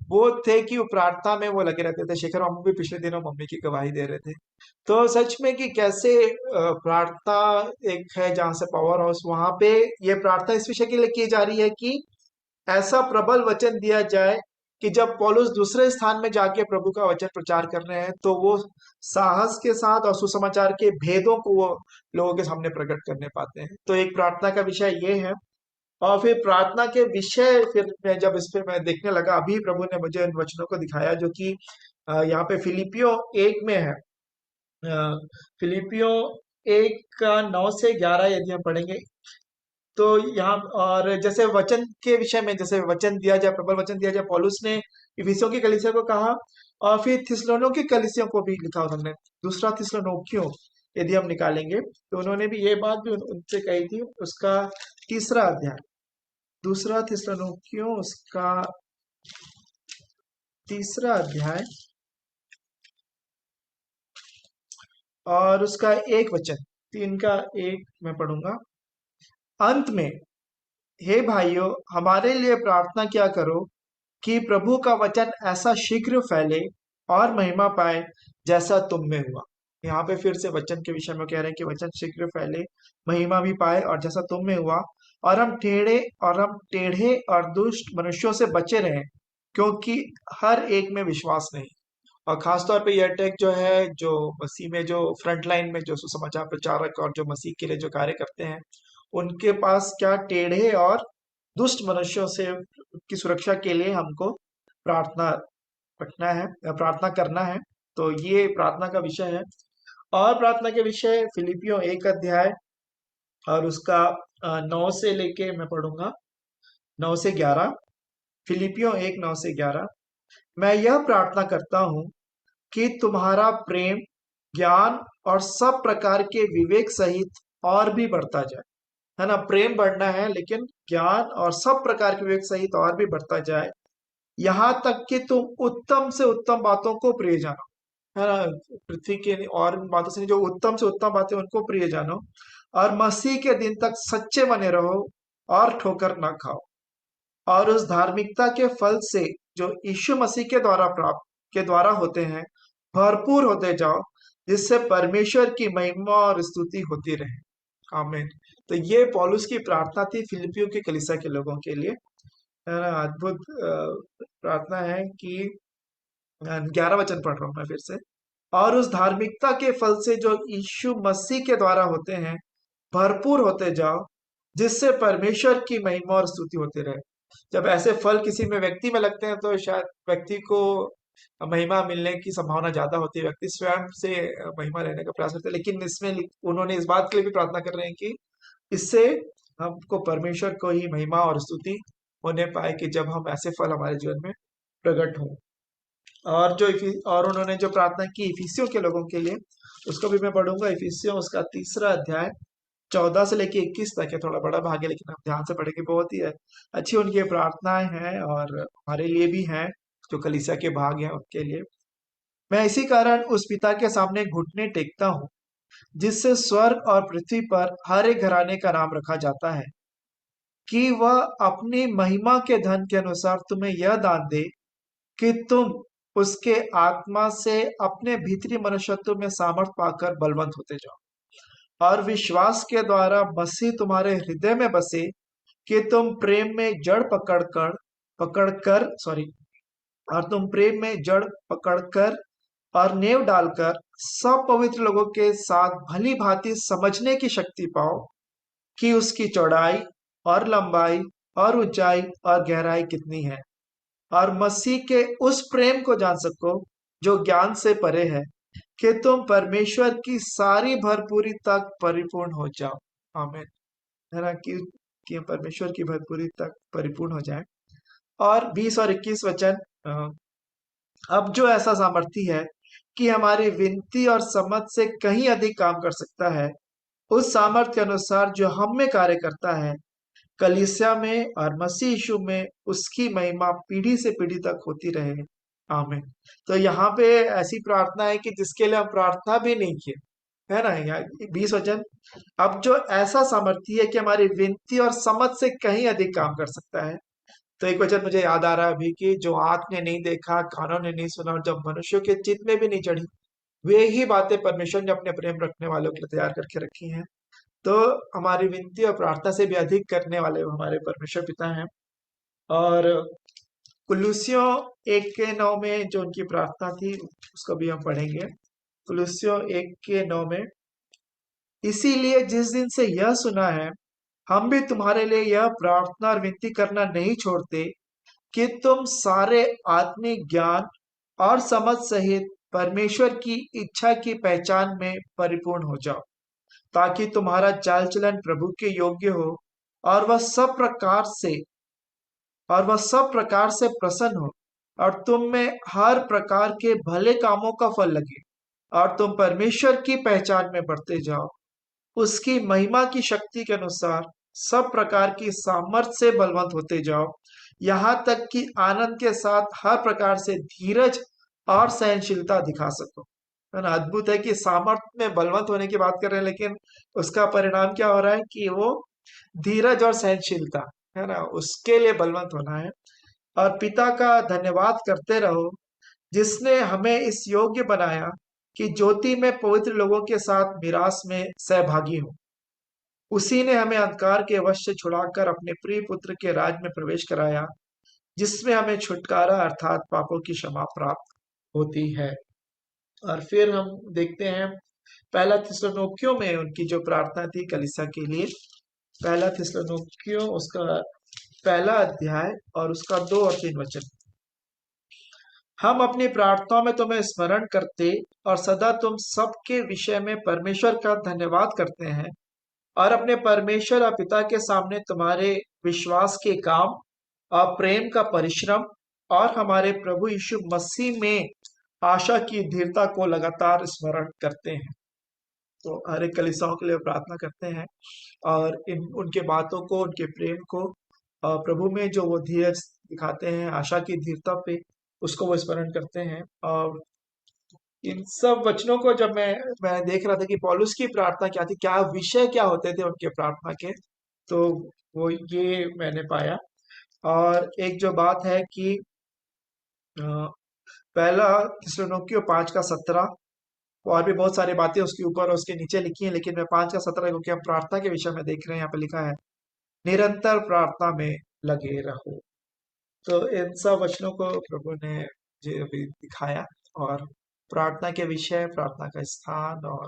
वो थे कि वो प्रार्थना में वो लगे रहते थे। शेखर मामू भी पिछले दिनों मम्मी की गवाही दे रहे थे। तो सच में कि कैसे प्रार्थना एक है जहाँ से पावर हाउस, वहां पे ये प्रार्थना इस विषय के लिए की जा रही है कि ऐसा प्रबल वचन दिया जाए कि जब पौलुस दूसरे स्थान में जाके प्रभु का वचन प्रचार कर रहे हैं, तो वो साहस के साथ और सुसमाचार के भेदों को वो लोगों के सामने प्रकट करने पाते हैं। तो एक प्रार्थना का विषय ये है। और फिर प्रार्थना के विषय, फिर मैं जब इस पे मैं देखने लगा, अभी प्रभु ने मुझे इन वचनों को दिखाया जो कि यहाँ पे फिलिपियो 1 में है। फिलिपियो 1 का 9 से 11 यदि हम पढ़ेंगे तो यहाँ, और जैसे वचन के विषय में, जैसे वचन दिया जाए, प्रबल वचन दिया जाए, पौलुस ने इफिसियों की कलीसिया को कहा, और फिर थिस्सलुनीकियों की कलीसिया को भी लिखा उन्होंने। दूसरा थिस्सलुनीकियों यदि हम निकालेंगे तो उन्होंने भी ये बात भी उनसे कही थी। उसका 3रा अध्याय, दूसरा थिस्सलुनीकियों उसका 3रा अध्याय और उसका 1 वचन, 3 का 1 मैं पढ़ूंगा। अंत में, हे भाइयों, हमारे लिए प्रार्थना क्या करो कि प्रभु का वचन ऐसा शीघ्र फैले और महिमा पाए जैसा तुम में हुआ। यहाँ पे फिर से वचन के विषय में कह रहे हैं कि वचन शीघ्र फैले, महिमा भी पाए और जैसा तुम में हुआ, और हम टेढ़े और दुष्ट मनुष्यों से बचे रहें, क्योंकि हर एक में विश्वास नहीं। और खासतौर पे यह अटैक जो है, जो मसीह में जो फ्रंट लाइन में जो सुसमाचार प्रचारक और जो मसीह के लिए जो कार्य करते हैं, उनके पास क्या टेढ़े और दुष्ट मनुष्यों से की सुरक्षा के लिए हमको प्रार्थना रखना है, प्रार्थना करना है। तो ये प्रार्थना का विषय है। और प्रार्थना के विषय फिलिपियों 1 अध्याय और उसका 9 से लेके मैं पढ़ूंगा 9 से 11। फिलिपियों 1 9 से 11। मैं यह प्रार्थना करता हूँ कि तुम्हारा प्रेम, ज्ञान और सब प्रकार के विवेक सहित और भी बढ़ता जाए। है ना, प्रेम बढ़ना है, लेकिन ज्ञान और सब प्रकार के विवेक सहित और भी बढ़ता जाए, यहाँ तक कि तुम उत्तम से उत्तम बातों को प्रिय जानो। है ना, पृथ्वी के और बातों से जो उत्तम से उत्तम बातें उनको प्रिय जानो, और मसीह के दिन तक सच्चे बने रहो और ठोकर ना खाओ, और उस धार्मिकता के फल से जो यीशु मसीह के द्वारा होते हैं भरपूर होते जाओ, जिससे परमेश्वर की महिमा और स्तुति होती रहे। आमीन। तो ये पौलुस की प्रार्थना थी फिलिपियों के कलीसिया के लोगों के लिए। है ना, अद्भुत प्रार्थना है कि 11 वचन पढ़ रहा हूं मैं फिर से। और उस धार्मिकता के फल से जो यीशु मसीह के द्वारा होते हैं भरपूर होते जाओ, जिससे परमेश्वर की महिमा और स्तुति होती रहे। जब ऐसे फल किसी में व्यक्ति में लगते हैं तो शायद व्यक्ति को महिमा मिलने की संभावना ज्यादा होती है, व्यक्ति स्वयं से महिमा लेने का प्रयास करते हैं। लेकिन इसमें उन्होंने इस बात के लिए भी प्रार्थना कर रहे हैं कि इससे हमको परमेश्वर को ही महिमा और स्तुति होने पाए, कि जब हम ऐसे फल हमारे जीवन में प्रकट हों। और उन्होंने जो प्रार्थना की इफिसियों के लोगों के लिए, उसको भी मैं पढ़ूंगा। इफिसियों उसका 3 अध्याय 14 से लेके 21 तक है। थोड़ा बड़ा भाग है, लेकिन हम ध्यान से पढ़ेंगे। बहुत ही अच्छी उनकी प्रार्थनाएं हैं और हमारे लिए भी हैं, जो कलीसिया के भाग हैं उनके लिए। मैं इसी कारण उस पिता के सामने घुटने टेकता हूँ, जिससे स्वर्ग और पृथ्वी पर हर एक घराने का नाम रखा जाता है, कि वह अपनी महिमा के धन के अनुसार तुम्हें यह दान दे कि तुम उसके आत्मा से अपने भीतरी मनुष्यत्व में सामर्थ पाकर बलवंत होते जाओ, और विश्वास के द्वारा मसीह तुम्हारे हृदय में बसे, कि तुम प्रेम में जड़ पकड़कर और नेव डालकर सब पवित्र लोगों के साथ भली भांति समझने की शक्ति पाओ, कि उसकी चौड़ाई और लंबाई और ऊंचाई और गहराई कितनी है, और मसीह के उस प्रेम को जान सको जो ज्ञान से परे है, कि तुम परमेश्वर की सारी भरपूरी तक परिपूर्ण हो जाओ। आमीन। है ना, कि हम परमेश्वर की भरपूरी तक परिपूर्ण हो जाए। और 20 और 21 वचन। अब जो ऐसा सामर्थी है कि हमारी विनती और समझ से कहीं अधिक काम कर सकता है, उस सामर्थ्य के अनुसार जो हम में कार्य करता है, कलीसिया में और मसीह यीशु में उसकी महिमा पीढ़ी से पीढ़ी तक होती रहे। आमीन। तो यहाँ पे ऐसी प्रार्थना है कि जिसके लिए हम प्रार्थना भी नहीं किए, है ना। यहाँ 20 वचन। अब जो ऐसा सामर्थी है कि हमारी विनती और समझ से कहीं अधिक काम कर सकता है। तो एक वचन मुझे याद आ रहा है अभी, कि जो आंख ने नहीं देखा, कानों ने नहीं सुना, और जब मनुष्यों के चित्त में भी नहीं चढ़ी, वे ही बातें परमेश्वर ने अपने प्रेम रखने वालों के लिए तैयार करके रखी हैं। तो हमारी विनती और प्रार्थना से भी अधिक करने वाले हमारे परमेश्वर पिता हैं। और कुलुस्सियों 1:9 में जो उनकी प्रार्थना थी, उसको भी हम पढ़ेंगे। कुलुस्सियों 1:9 में, इसीलिए जिस दिन से यह सुना है, हम भी तुम्हारे लिए यह प्रार्थना और विनती करना नहीं छोड़ते, कि तुम सारे आत्मिक ज्ञान और समझ सहित परमेश्वर की इच्छा की पहचान में परिपूर्ण हो जाओ, ताकि तुम्हारा चाल चलन प्रभु के योग्य हो, और वह सब प्रकार से प्रसन्न हो, और तुम में हर प्रकार के भले कामों का फल लगे, और तुम परमेश्वर की पहचान में बढ़ते जाओ, उसकी महिमा की शक्ति के अनुसार सब प्रकार की सामर्थ्य से बलवंत होते जाओ, यहाँ तक कि आनंद के साथ हर प्रकार से धीरज और सहनशीलता दिखा सको। है ना, अद्भुत है कि सामर्थ्य में बलवंत होने की बात कर रहे हैं, लेकिन उसका परिणाम क्या हो रहा है कि वो धीरज और सहनशीलता, है ना, उसके लिए बलवंत होना है। और पिता का धन्यवाद करते रहो जिसने हमें इस योग्य बनाया कि ज्योति में पवित्र लोगों के साथ मिरास में सहभागी हो। उसी ने हमें अंधकार के वश से छुड़ाकर अपने प्रिय पुत्र के राज में प्रवेश कराया, जिसमें हमें छुटकारा अर्थात पापों की क्षमा प्राप्त होती है। और फिर हम देखते हैं पहला थिस्सलुनीकियों में उनकी जो प्रार्थना थी कलीसिया के लिए। पहला थिस्सलुनीकियों उसका पहला अध्याय और उसका 2 और 3 वचन। हम अपनी प्रार्थनाओं में तुम्हें स्मरण करते और सदा तुम सबके विषय में परमेश्वर का धन्यवाद करते हैं और अपने परमेश्वर और पिता के सामने तुम्हारे विश्वास के काम और प्रेम का परिश्रम और हमारे प्रभु यीशु मसीह में आशा की धीरता को लगातार स्मरण करते हैं। तो हर एक कलीसियाओं के लिए प्रार्थना करते हैं और इन उनके बातों को, उनके प्रेम को, प्रभु में जो वो धीरज दिखाते हैं, आशा की धीरता पे, उसको वो स्मरण करते हैं। और इन सब वचनों को जब मैं देख रहा था कि पौलुस की प्रार्थना क्या थी, क्या विषय क्या होते थे उनके प्रार्थना के, तो वो ये मैंने पाया। और एक जो बात है कि पहला थिस्सलुनीकियों 5:17, और भी बहुत सारी बातें उसके ऊपर और उसके नीचे लिखी हैं, लेकिन मैं 5:17 क्योंकि हम प्रार्थना के विषय में देख रहे हैं, यहाँ पे लिखा है निरंतर प्रार्थना में लगे रहो। तो इन सब वचनों को प्रभु ने मुझे अभी दिखाया और प्रार्थना के विषय, प्रार्थना का स्थान और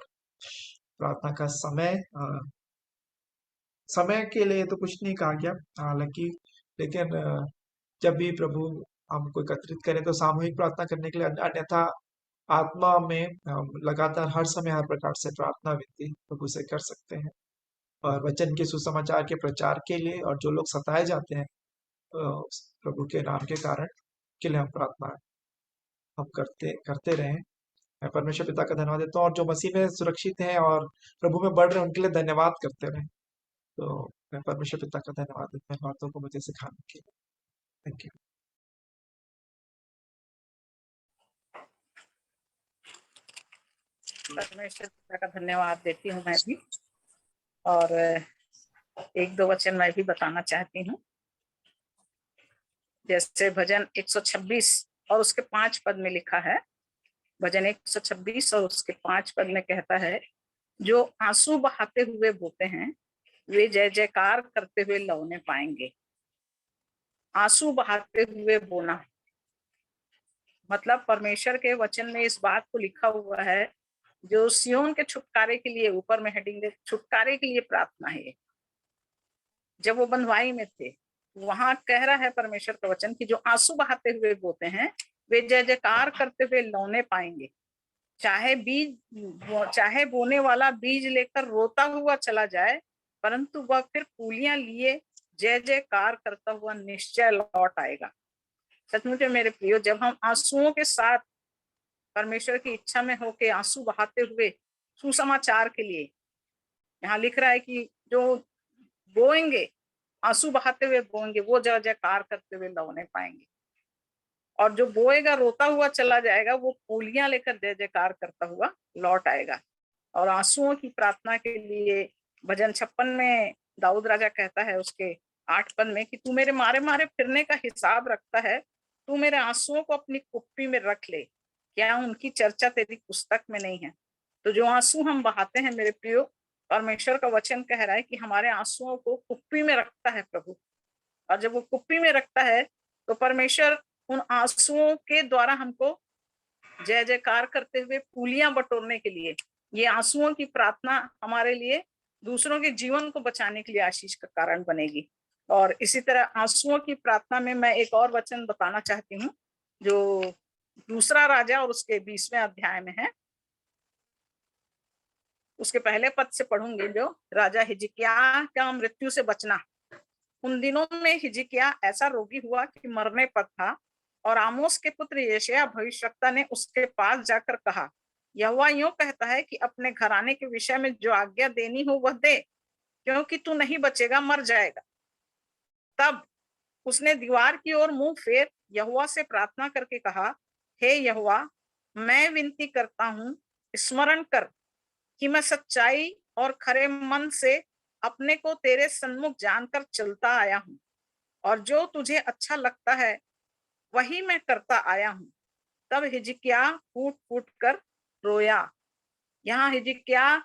प्रार्थना का समय। समय के लिए तो कुछ नहीं कहा गया हालांकि, लेकिन जब भी प्रभु हमको एकत्रित करें तो सामूहिक प्रार्थना करने के लिए, अन्यथा आत्मा में हम लगातार हर समय हर प्रकार से प्रार्थना विनती प्रभु से कर सकते हैं। और वचन के सुसमाचार के प्रचार के लिए और जो लोग सताए जाते हैं प्रभु के नाम के कारण, के लिए हम प्रार्थना हम करते रहें। मैं परमेश्वर पिता का धन्यवाद देता हूँ और जो मसीह में सुरक्षित हैं और प्रभु में बढ़ रहे हैं उनके लिए धन्यवाद करते रहें। तो मैं परमेश्वर पिता का धन्यवाद देता हूँ बातों को मुझे सिखाने के लिए। Thank you. परमेश्वर पिता का धन्यवाद देती हूँ मैं भी, और एक दो वचन मैं भी बताना चाहती हूँ। जैसे भजन 126 और उसके 5 पद में लिखा है, भजन 126 और उसके 5 पद में कहता है, जो आंसू बहाते हुए बोते हैं वे जय जयकार करते हुए लौने पाएंगे। आंसू बहाते हुए बोना मतलब परमेश्वर के वचन में इस बात को लिखा हुआ है, जो सियोन के छुटकारे के लिए, ऊपर में हेडिंग दे, छुटकारे के लिए प्रार्थना है। जब वो बंधुआई में थे, वहां कह रहा है परमेश्वर का वचन कि जो आंसू बहाते हुए बोते हैं वे जय जयकार करते हुए लौने पाएंगे। चाहे बोने वाला बीज लेकर रोता हुआ चला जाए, परंतु वह फिर पूलियां लिए जय जयकार करता हुआ निश्चय लौट आएगा। सचमुच मेरे प्रियो, जब हम आंसुओं के साथ परमेश्वर की इच्छा में होके आंसू बहाते हुए सुसमाचार के लिए, यहाँ लिख रहा है कि जो बोएंगे, आंसू बहाते हुए बोएंगे, वो जय जयकार करते हुए लौने पाएंगे। और जो बोएगा रोता हुआ चला जाएगा, वो पूलियां लेकर जय जयकार करता हुआ लौट आएगा। और आंसुओं की प्रार्थना के लिए भजन 56 में दाऊद राजा कहता है उसके 8 पद में कि तू मेरे मारे मारे फिरने का हिसाब रखता है, तू मेरे आंसुओं को अपनी कुप्पी में रख ले, क्या उनकी चर्चा तेरी पुस्तक में नहीं है। तो जो आंसू हम बहाते हैं मेरे प्रियो, परमेश्वर का वचन कह रहा है कि हमारे आंसुओं को कुप्पी में रखता है प्रभु। और जब वो कुप्पी में रखता है तो परमेश्वर उन आंसुओं के द्वारा हमको जय जयकार करते हुए पूलियां बटोरने के लिए, ये आंसुओं की प्रार्थना हमारे लिए दूसरों के जीवन को बचाने के लिए आशीष का कारण बनेगी। और इसी तरह आंसुओं की प्रार्थना में मैं एक और वचन बताना चाहती हूँ, जो दूसरा राजा और उसके 20वें अध्याय में है। उसके पहले पद से पढ़ूंगी, जो राजा हिजकिय्याह का मृत्यु से बचना। उन दिनों में हिजकिय्याह ऐसा रोगी हुआ कि मरने पर था, और आमोस के पुत्र यशायाह भविष्यवक्ता ने उसके पास जाकर कहा, यहोवा यूं कहता है कि अपने घराने के विषय में जो आज्ञा देनी हो वह दे, क्योंकि तू नहीं बचेगा, मर जाएगा। तब उसने दीवार की ओर मुंह फेर यहोवा से प्रार्थना करके कहा, हे यहोवा, मैं विनती करता हूँ, स्मरण कर कि मैं सच्चाई और खरे मन से अपने को तेरे सन्मुख जानकर चलता आया हूँ, और जो तुझे अच्छा लगता है वही मैं करता आया हूँ। तब हिजकिय्याह फूट फूट कर रोया। यहाँ हिजकिय्याह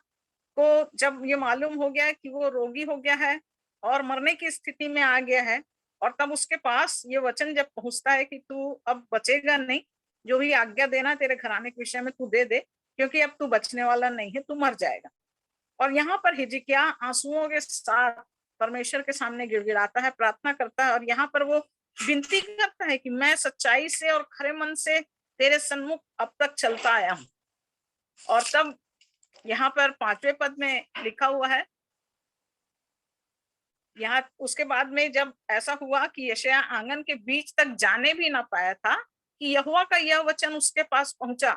को जब ये मालूम हो गया कि वो रोगी हो गया है और मरने की स्थिति में आ गया है, और तब उसके पास ये वचन जब पहुंचता है कि तू अब बचेगा नहीं, जो भी आज्ञा देना तेरे घराने के विषय में तू दे दे, क्योंकि अब तू बचने वाला नहीं है, तू मर जाएगा। और यहाँ पर हिजकिय्याह आंसुओं के साथ परमेश्वर के सामने गिड़गिड़ाता है, प्रार्थना करता है, और यहाँ पर वो विनती करता है कि मैं सच्चाई से और खरे मन से तेरे सन्मुख अब तक चलता आया हूँ। और तब यहाँ पर 5वें पद में लिखा हुआ है, यहाँ उसके बाद में जब ऐसा हुआ कि यशायाह आंगन के बीच तक जाने भी ना पाया था कि यहोवा का यह वचन उसके पास पहुंचा,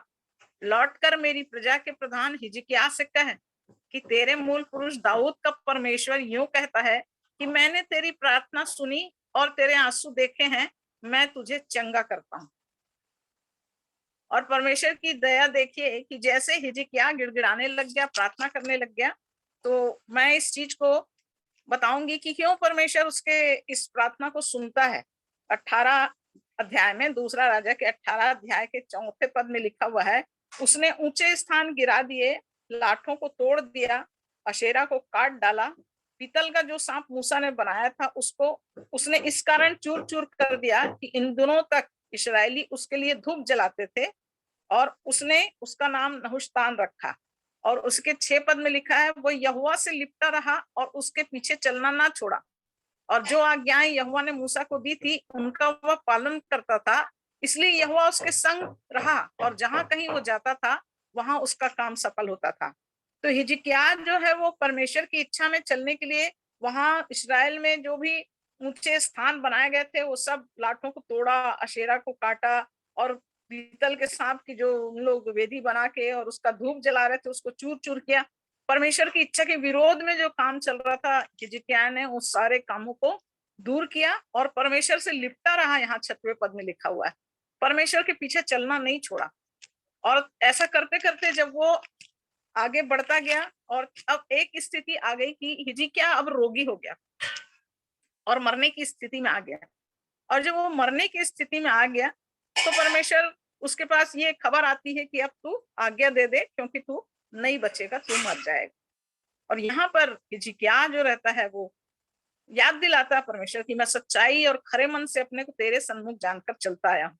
लौटकर मेरी प्रजा के प्रधान हिजकिय्याह से कह कि तेरे मूल पुरुष दाऊद का परमेश्वर यूं कहता है कि मैंने तेरी प्रार्थना सुनी और तेरे आंसू देखे हैं, मैं तुझे चंगा करता हूं। और परमेश्वर की दया देखिए कि जैसे हिजकिय्याह गिड़गिड़ाने लग गया, प्रार्थना करने लग गया, तो मैं इस चीज को बताऊंगी कि क्यों परमेश्वर उसके इस प्रार्थना को सुनता है। 18 अध्याय में, दूसरा राजा के 18 अध्याय के 4 पद में लिखा हुआ है, उसने ऊंचे स्थान गिरा दिए, लाठों को तोड़ दिया, अशेरा को काट डाला, पीतल का जो सांप मूसा ने बनाया था उसको उसने इस कारण चूर चूर कर दिया कि इन दिनों तक इस्राएली उसके लिए धूप जलाते थे, और उसने उसका नाम नहुश्तान रखा। और उसके 6 पद में लिखा है, वो यहोवा से लिपटा रहा और उसके पीछे चलना ना छोड़ा, और जो आज्ञाएं यहोवा ने मूसा को दी थी उनका वह पालन करता था, इसलिए यहोवा उसके संग रहा, और जहां कहीं वो जाता था वहां उसका काम सफल होता था। तो हिजकिय्याह जो है वो परमेश्वर की इच्छा में चलने के लिए वहां इस्राएल में जो भी ऊंचे स्थान बनाए गए थे वो सब लाठों को तोड़ा, अशेरा को काटा, और पीतल के सांप की जो उन लोग वेदी बना के और उसका धूप जला रहे थे उसको चूर चूर किया। परमेश्वर की इच्छा के विरोध में जो काम चल रहा था, हिजकिय्याह ने उस सारे कामों को दूर किया और परमेश्वर से लिपटा रहा। यहाँ 6वें पद में लिखा हुआ है, परमेश्वर के पीछे चलना नहीं छोड़ा। और ऐसा करते करते जब वो आगे बढ़ता गया, और अब एक स्थिति आ गई कि हिजकिय्याह अब रोगी हो गया और मरने की स्थिति में आ गया। और जब वो मरने की स्थिति में आ गया तो परमेश्वर उसके पास ये खबर आती है कि अब तू आज्ञा दे दे, क्योंकि तू नहीं बचेगा, तू मर जाएगा। और यहाँ पर हिजकिय्याह जो रहता है वो याद दिलाता है परमेश्वर की मैं सच्चाई और खरे मन से अपने को तेरे सन्मुख जानकर चलता आया हूँ,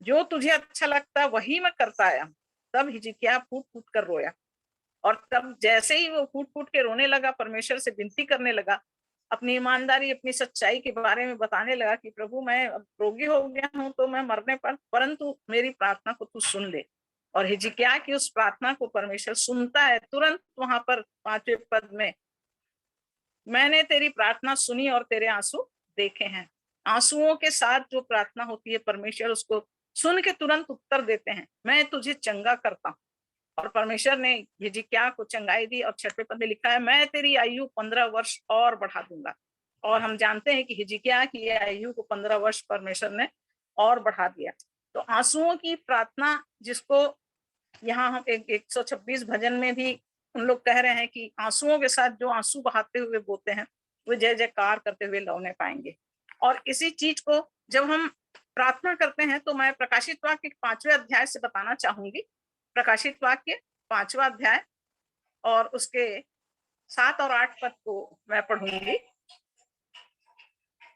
जो तुझे अच्छा लगता है वही मैं करता आया हूँ। तब हिजकिय्याह फूट फूट कर रोया, और तब जैसे ही वो फूट फूट के रोने लगा, परमेश्वर से विनती करने लगा, अपनी ईमानदारी, अपनी सच्चाई के बारे में बताने लगा कि प्रभु मैं अब रोगी हो गया हूं तो मैं मरने पर, परंतु मेरी प्रार्थना को तू सुन ले। और हिजकिय्याह की उस प्रार्थना को परमेश्वर सुनता है तुरंत। वहां पर 5वें पद में, मैंने तेरी प्रार्थना सुनी और तेरे आंसू देखे हैं। आंसुओं के साथ जो प्रार्थना होती है परमेश्वर उसको सुन के तुरंत उत्तर देते हैं, मैं तुझे चंगा करता हूँ। और परमेश्वर ने हिजकिय्याह को चंगाई दी। और 6वें पद में लिखा है, मैं तेरी आयु 15 वर्ष और बढ़ा दूंगा। और हम जानते हैं कि हिजकिय्याह की आयु को 15 वर्ष परमेश्वर ने और बढ़ा दिया। तो आंसुओं की प्रार्थना, जिसको यहाँ हम 126 भजन में भी उन लोग कह रहे हैं कि आंसुओं के साथ जो आंसू बहाते हुए बोते हैं वो जय जयकार करते हुए लौने पाएंगे। और इसी चीज को जब हम प्रार्थना करते हैं तो मैं प्रकाशित वाक्य 5वें अध्याय से बताना चाहूंगी। प्रकाशित वाक्य 5वां अध्याय और उसके 7 और 8 पद को मैं पढ़ूंगी।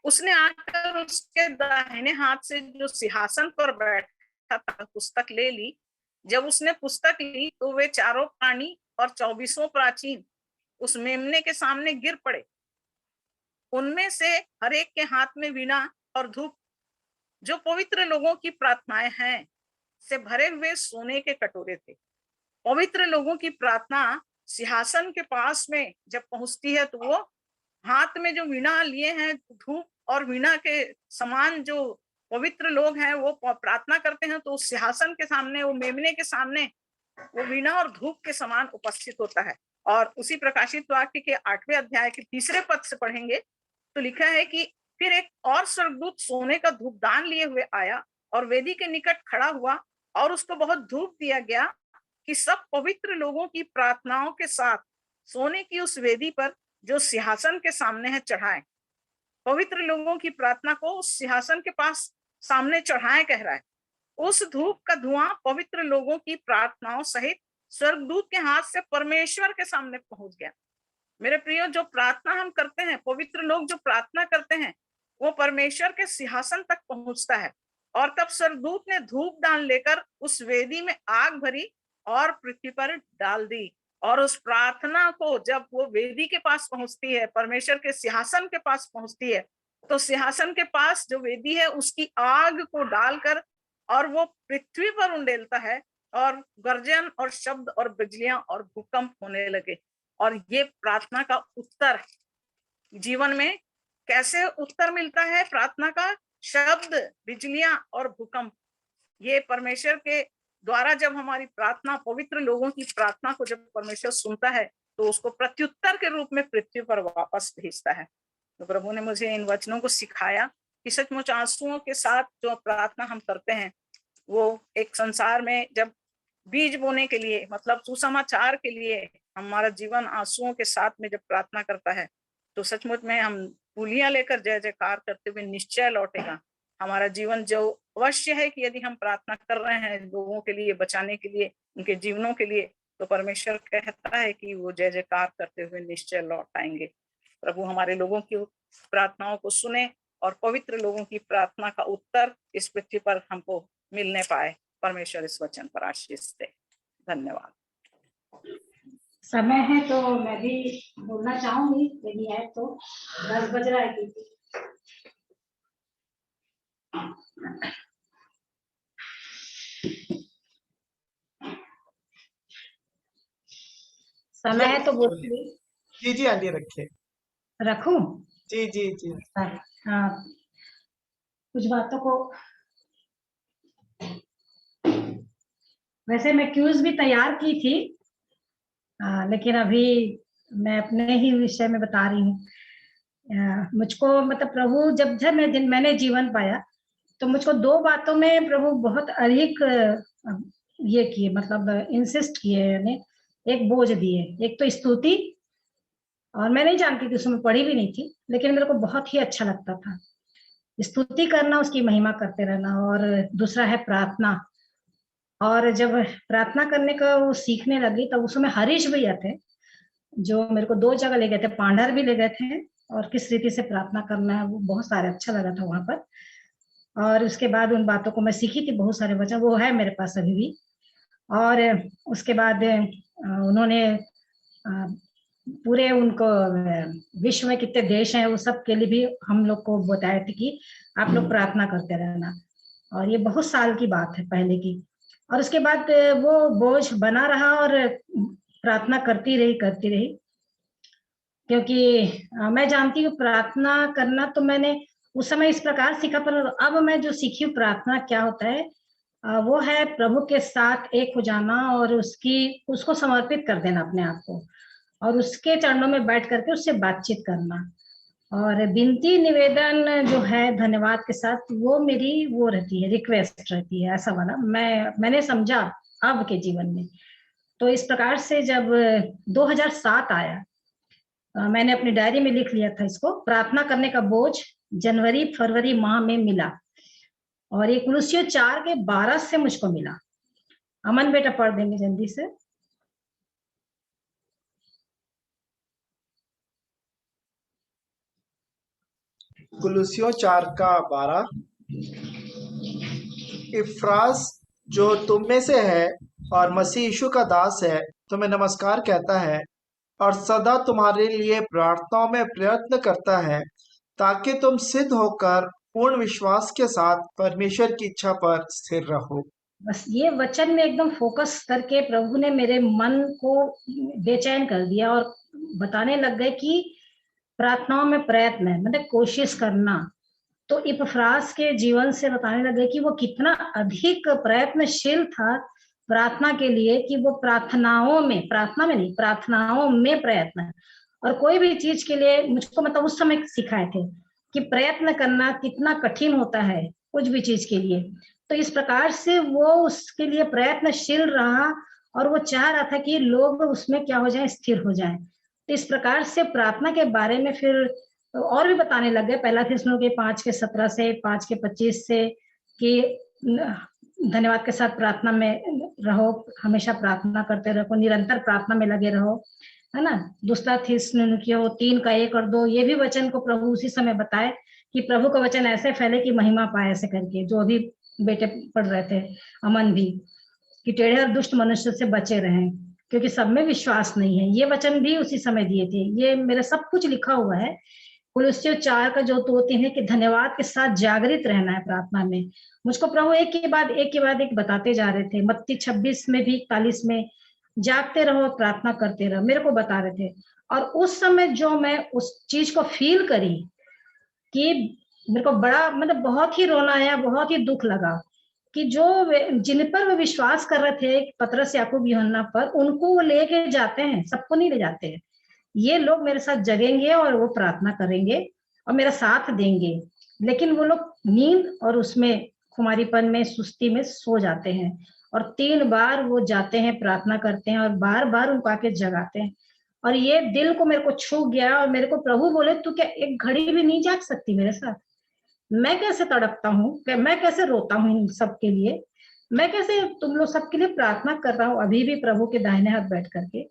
उसने आकर उसके दाहिने हाथ से जो सिंहासन पर बैठा था पुस्तक ले ली। जब उसने पुस्तक ली तो वे चारों प्राणी और 24 प्राचीन उस मेमने के सामने गिर पड़े। उनमें से हर एक के हाथ में वीणा और धूप, जो पवित्र लोगों की प्रार्थनाएं हैं, से भरे हुए सोने के कटोरे थे। पवित्र लोगों की प्रार्थना सिंहासन के पास में जब पहुंचती है तो वो हाथ में जो वीणा लिए हैं, धूप और वीणा के समान जो पवित्र लोग हैं वो प्रार्थना करते हैं, तो उस सिंहासन के सामने, वो मेमने के सामने वो वीणा और धूप के समान उपस्थित होता है। और उसी प्रकाशित वाक्य के 8वें अध्याय के 3 पद से पढ़ेंगे तो लिखा है कि फिर एक और स्वर्गदूत सोने का धूपदान लिए हुए आया और वेदी के निकट खड़ा हुआ, और उसको बहुत धूप दिया गया कि सब पवित्र लोगों की प्रार्थनाओं के साथ सोने की उस वेदी पर जो सिंहासन के सामने है चढ़ाए। पवित्र लोगों की प्रार्थना को उस सिंहासन के पास सामने चढ़ाएं, कह रहा है। उस धूप का धुआं पवित्र लोगों की प्रार्थनाओं सहित स्वर्गदूत के हाथ से परमेश्वर के सामने पहुंच गया। मेरे प्रियो, जो प्रार्थना हम करते हैं, पवित्र लोग जो प्रार्थना करते हैं, वो परमेश्वर के सिंहासन तक पहुंचता है। और तब स्वर्गदूत ने धूप दान लेकर उस वेदी में आग भरी और पृथ्वी पर डाल दी। और उस प्रार्थना को जब वो वेदी के पास पहुंचती है, परमेश्वर के सिंहासन के पास पहुंचती है, तो सिंहासन के पास जो वेदी है उसकी आग को डालकर और वो पृथ्वी पर उंडेलता है, और गर्जन और शब्द और बिजलियां और भूकंप होने लगे। और ये प्रार्थना का उत्तर जीवन में कैसे उत्तर मिलता है? प्रार्थना का शब्द, बिजलियां और भूकंप, ये परमेश्वर के द्वारा जब हमारी प्रार्थना, पवित्र लोगों की प्रार्थना को जब परमेश्वर सुनता है तो उसको प्रत्युत्तर के रूप में पृथ्वी पर वापस भेजता है। तो प्रभु ने मुझे इन वचनों को सिखाया कि सचमुच आंसुओं के साथ जो प्रार्थना हम करते हैं, वो एक संसार में जब बीज बोने के लिए, मतलब सुसमाचार के लिए हमारा जीवन आंसुओं के साथ में जब प्रार्थना करता है, तो सचमुच में हम पुलियां लेकर जय जयकार करते हुए निश्चय लौटेगा हमारा जीवन। जो अवश्य है कि यदि हम प्रार्थना कर रहे हैं लोगों के लिए, बचाने के लिए, उनके जीवनों के लिए, तो परमेश्वर कहता है कि वो जय जयकार करते हुए निश्चय लौट आएंगे। प्रभु हमारे लोगों की प्रार्थनाओं को सुने और पवित्र लोगों की प्रार्थना का उत्तर इस पृथ्वी पर हमको मिलने पाए। परमेश्वर इस वचन पर आशीष दे। धन्यवाद। समय है तो मैं भी बोलना चाहूंगी, यदि है तो। 10 बज रहा है। समय है तो बोलिए। जी जी आंटी रखिए। रखूं? जी जी जी। हाँ, कुछ बातों को, वैसे मैं क्यूज भी तैयार की थी, लेकिन अभी मैं अपने ही विषय में बता रही हूँ। मुझको मतलब प्रभु जब जब मैंने जीवन पाया तो मुझको 2 बातों में प्रभु बहुत अधिक ये किए, मतलब इंसिस्ट किए, यानी एक बोझ दिए। एक तो स्तुति, और मैं नहीं जानती थी, उसमें पढ़ी भी नहीं थी, लेकिन मेरे को बहुत ही अच्छा लगता था स्तुति करना, उसकी महिमा करते रहना। और दूसरा है प्रार्थना। और जब प्रार्थना करने का वो सीखने लगी तब उस समय हरीश भैया थे जो मेरे को 2 जगह ले गए थे, पांडर भी ले गए थे, और किस रीति से प्रार्थना करना है वो बहुत सारे अच्छा लगा था वहां पर। और उसके बाद उन बातों को मैं सीखी थी, बहुत सारे वचन वो है मेरे पास अभी भी। और उसके बाद उन्होंने पूरे उनको विश्व में कितने देश हैं वो सब के लिए भी हम लोग को बताए थे कि आप लोग प्रार्थना करते रहना। और ये बहुत साल की बात है पहले की। और उसके बाद वो बोझ बना रहा और प्रार्थना करती रही, क्योंकि मैं जानती हूँ प्रार्थना करना तो मैंने उस समय इस प्रकार सीखा, पर अब मैं जो सीखी हूँ प्रार्थना क्या होता है, वो है प्रभु के साथ एक हो जाना और उसको समर्पित कर देना अपने आप को, और उसके चरणों में बैठ करके उससे बातचीत करना। और विनती निवेदन जो है धन्यवाद के साथ, वो मेरी वो रहती है, रिक्वेस्ट रहती है, ऐसा वाला मैंने समझा अब के जीवन में। तो इस प्रकार से जब 2007 आया, मैंने अपनी डायरी में लिख लिया था इसको, प्रार्थना करने का बोझ जनवरी फरवरी माह में मिला, और ये कुलुस्सियों 4:12 से मुझको मिला। अमन बेटा पढ़ देंगे जल्दी से। कुलुस्सियों 4:12। इफ्रास जो तुम में से है और मसीह यीशु का दास है, तुम्हें नमस्कार कहता है और सदा तुम्हारे लिए प्रार्थनाओं में प्रयत्न करता है, ताकि तुम सिद्ध होकर पूर्ण विश्वास के साथ परमेश्वर की इच्छा पर स्थिर रहो। बस ये वचन में एकदम फोकस करके प्रभु ने मेरे मन को बेचैन कर दिया और बताने लग गए कि प्रार्थनाओं में प्रयत्न है, मतलब कोशिश करना। तो इपफ्रास के जीवन से बताने लगे कि वो कितना अधिक प्रयत्नशील था प्रार्थना के लिए, कि वो प्रार्थनाओं में प्रयत्न, और कोई भी चीज के लिए मुझको मतलब उस समय सिखाए थे कि प्रयत्न करना कितना कठिन होता है कुछ भी चीज के लिए। तो इस प्रकार से वो उसके लिए प्रयत्नशील रहा और वो चाह रहा था कि लोग उसमें क्या हो जाए, स्थिर हो जाए। तो इस प्रकार से प्रार्थना के बारे में फिर और भी बताने लग गए। 1 थिस्सलुनीके 5:17 से 5:25 से कि धन्यवाद के साथ प्रार्थना में रहो, हमेशा प्रार्थना करते रहो, निरंतर प्रार्थना में लगे रहो, है ना। दूसरा थिस्सलुनीकियों 3 का 1 और 2, ये भी वचन को प्रभु उसी समय बताए कि प्रभु का वचन ऐसे फैले कि महिमा पाए, ऐसे करके। जो अभी बेटे पढ़ रहे थे अमन भी, कि टेढ़े और दुष्ट मनुष्य से बचे रहें क्योंकि सब में विश्वास नहीं है। ये वचन भी उसी समय दिए थे। ये मेरे सब कुछ लिखा हुआ है। कुलुस्सियों 4 का जो 2-3 है कि धन्यवाद के साथ जागृत रहना है प्रार्थना में। मुझको प्रभु एक के बाद एक बताते जा रहे थे। मत्ती 26 में भी 41 में जागते रहो, प्रार्थना करते रहो, मेरे को बता रहे थे। और उस समय जो मैं उस चीज को फील करी कि मेरे को बड़ा मतलब बहुत ही रोना आया, बहुत ही दुख लगा कि जो जिन पर वो विश्वास कर रहे थे पतरस, याकूब, यूहन्ना पर, उनको वो लेके जाते हैं, सबको नहीं ले जाते हैं। ये लोग मेरे साथ जगेंगे और वो प्रार्थना करेंगे और मेरा साथ देंगे, लेकिन वो लोग नींद और उसमें खुमारीपन में, सुस्ती में सो जाते हैं। और 3 बार वो जाते हैं, प्रार्थना करते हैं और बार बार उनको आके जगाते हैं। और ये दिल को मेरे को छू गया और मेरे को प्रभु बोले, तू क्या एक घड़ी भी नहीं जाग सकती मेरे साथ? मैं कैसे तड़पता हूँ, मैं कैसे रोता हूँ इन सब के लिए, मैं कैसे तुम लोग सबके लिए प्रार्थना कर रहा हूँ अभी भी प्रभु के दाहिने हाथ बैठ करके।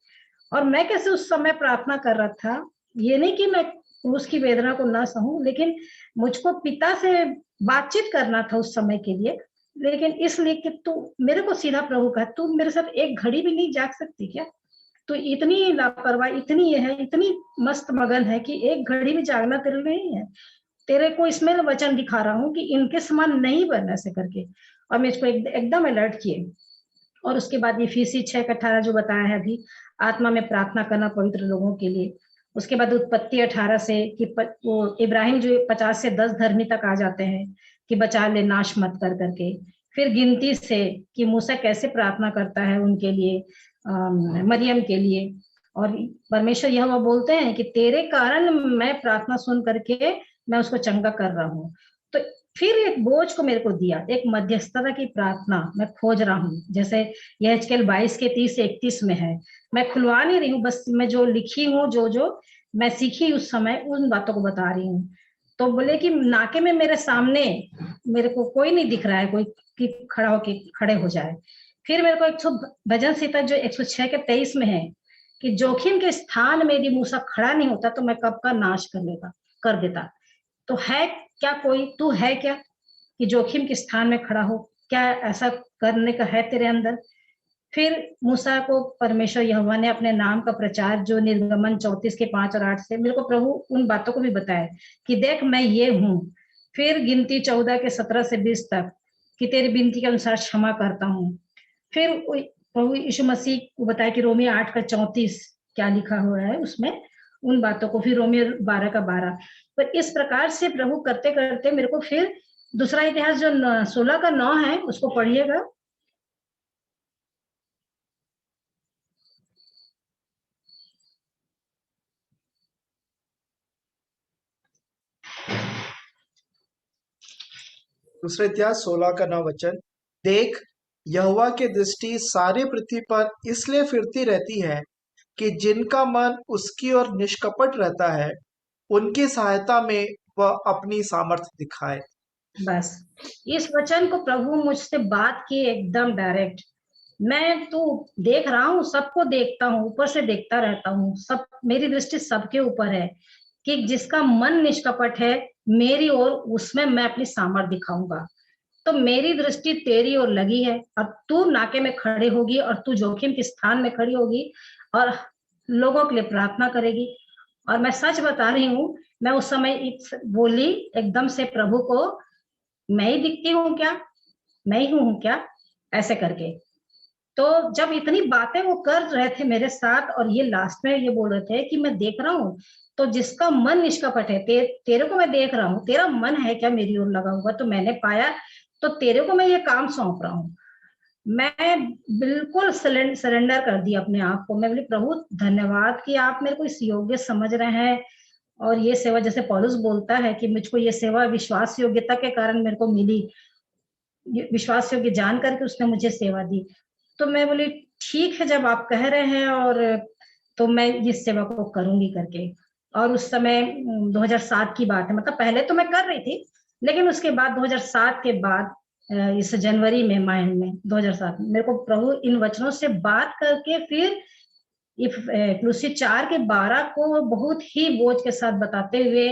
और मैं कैसे उस समय प्रार्थना कर रहा था। ये नहीं कि मैं उसकी वेदना को ना सहूं, लेकिन मुझको पिता से बातचीत करना था उस समय के लिए। लेकिन इसलिए कि तू, मेरे को सीधा प्रभु कहा, तू मेरे साथ एक घड़ी भी नहीं जाग सकती क्या? तो इतनी लापरवाह, इतनी ये है, इतनी मस्त मगन है कि एक घड़ी भी जागना तेरे लिए नहीं है। तेरे को इसमें वचन दिखा रहा हूँ कि इनके समान नहीं बनना, ऐसे करके। और मैं इसको एकदम अलर्ट किए। और उसके बाद ये फीसी 6:18 जो बताया है अभी, आत्मा में प्रार्थना करना पवित्र लोगों के लिए। उसके बाद उत्पत्ति 18 से कि वो इब्राहिम जो 50 से 10 धर्मी तक आ जाते हैं कि बचा ले, नाश मत कर करके। फिर गिनती से कि मूसा कैसे प्रार्थना करता है उनके लिए, मरियम के लिए। और परमेश्वर यह वो बोलते हैं कि तेरे कारण मैं प्रार्थना सुन करके मैं उसको चंगा कर रहा हूँ। तो फिर एक बोझ को मेरे को दिया, एक मध्यस्थता की प्रार्थना मैं खोज रहा हूँ, जैसे यहेजकेल 22 के 30 से 31 में है। मैं खुलवा नहीं रही हूँ, बस मैं जो लिखी हूँ, जो मैं सीखी उस समय, उन बातों को बता रही हूँ। तो बोले कि नाके में मेरे सामने मेरे को कोई नहीं दिख रहा है, कोई कि खड़ा होके खड़े हो जाए। फिर मेरे को 100 भजन संहिता जो 106 के 23 में है कि जोखिम के स्थान में यदि मूसा खड़ा नहीं होता तो मैं कब का नाश कर देता। तो है क्या कोई, तू है क्या कि जोखिम के स्थान में खड़ा हो? क्या ऐसा करने का है तेरे अंदर? फिर मूसा को परमेश्वर यहोवा ने अपने नाम का प्रचार, जो निर्गमन 34 के 5 और 8 से, मेरे को प्रभु उन बातों को भी बताया कि देख मैं ये हूँ। फिर गिनती 14 के 17 से 20 तक कि तेरी विनती के अनुसार क्षमा करता हूँ। फिर प्रभु यीशु मसीह को बताया कि रोमी 8 का 34 क्या लिखा हुआ है उसमें, उन बातों को। फिर रोमी 12 का 12। पर इस प्रकार से प्रभु करते करते मेरे को फिर दूसरा इतिहास जो 16 का 9 है उसको पढ़िएगा। दूसरा इतिहास 16 का 9 वचन, देख यहोवा की दृष्टि सारे पृथ्वी पर इसलिए फिरती रहती है कि जिनका मन उसकी ओर निष्कपट रहता है, उनकी सहायता में वह अपनी सामर्थ्य दिखाए। बस इस वचन को प्रभु मुझसे बात की एकदम डायरेक्ट। मैं तो देख रहा हूँ, सबको देखता हूँ, ऊपर से देखता रहता हूँ, सब मेरी दृष्टि सबके ऊपर है कि जिसका मन निष्कपट है मेरी ओर, उसमें मैं अपनी सामर्थ्य दिखाऊंगा। तो मेरी दृष्टि तेरी ओर लगी है और तू नाके में खड़े होगी और तू जोखिम के स्थान में खड़ी होगी और लोगों के लिए प्रार्थना करेगी। और मैं सच बता रही हूँ, मैं उस समय बोली एकदम से प्रभु को, मैं ही दिखती हूँ क्या, मैं ही हूँ क्या, ऐसे करके। तो जब इतनी बातें वो कर रहे थे मेरे साथ और ये लास्ट में ये बोल रहे थे कि मैं देख रहा हूँ, तो जिसका मन निष्कपट है, तेरे को मैं देख रहा हूँ, तेरा मन है क्या मेरी ओर लगा हुआ? तो मैंने पाया, तो तेरे को मैं ये काम सौंप रहा हूँ। मैं बिल्कुल सरेंडर कर दिया अपने आप को। मैं बोली प्रभु धन्यवाद कि आप मेरे को इस योग्य समझ रहे हैं। और ये सेवा, जैसे पौलुस बोलता है कि मुझको ये सेवा विश्वास योग्यता के कारण मेरे को मिली, विश्वास योग्य जान करके उसने मुझे सेवा दी। तो मैं बोली ठीक है, जब आप कह रहे हैं और तो मैं इस सेवा को करूंगी करके। और उस समय 2007 की बात है, मतलब पहले तो मैं कर रही थी, लेकिन उसके बाद 2007 के बाद इस जनवरी में माइंड में 2007 में मेरे को प्रभु इन वचनों से बात करके फिर कुलुस्सी 4:12 को बहुत ही बोझ के साथ बताते हुए,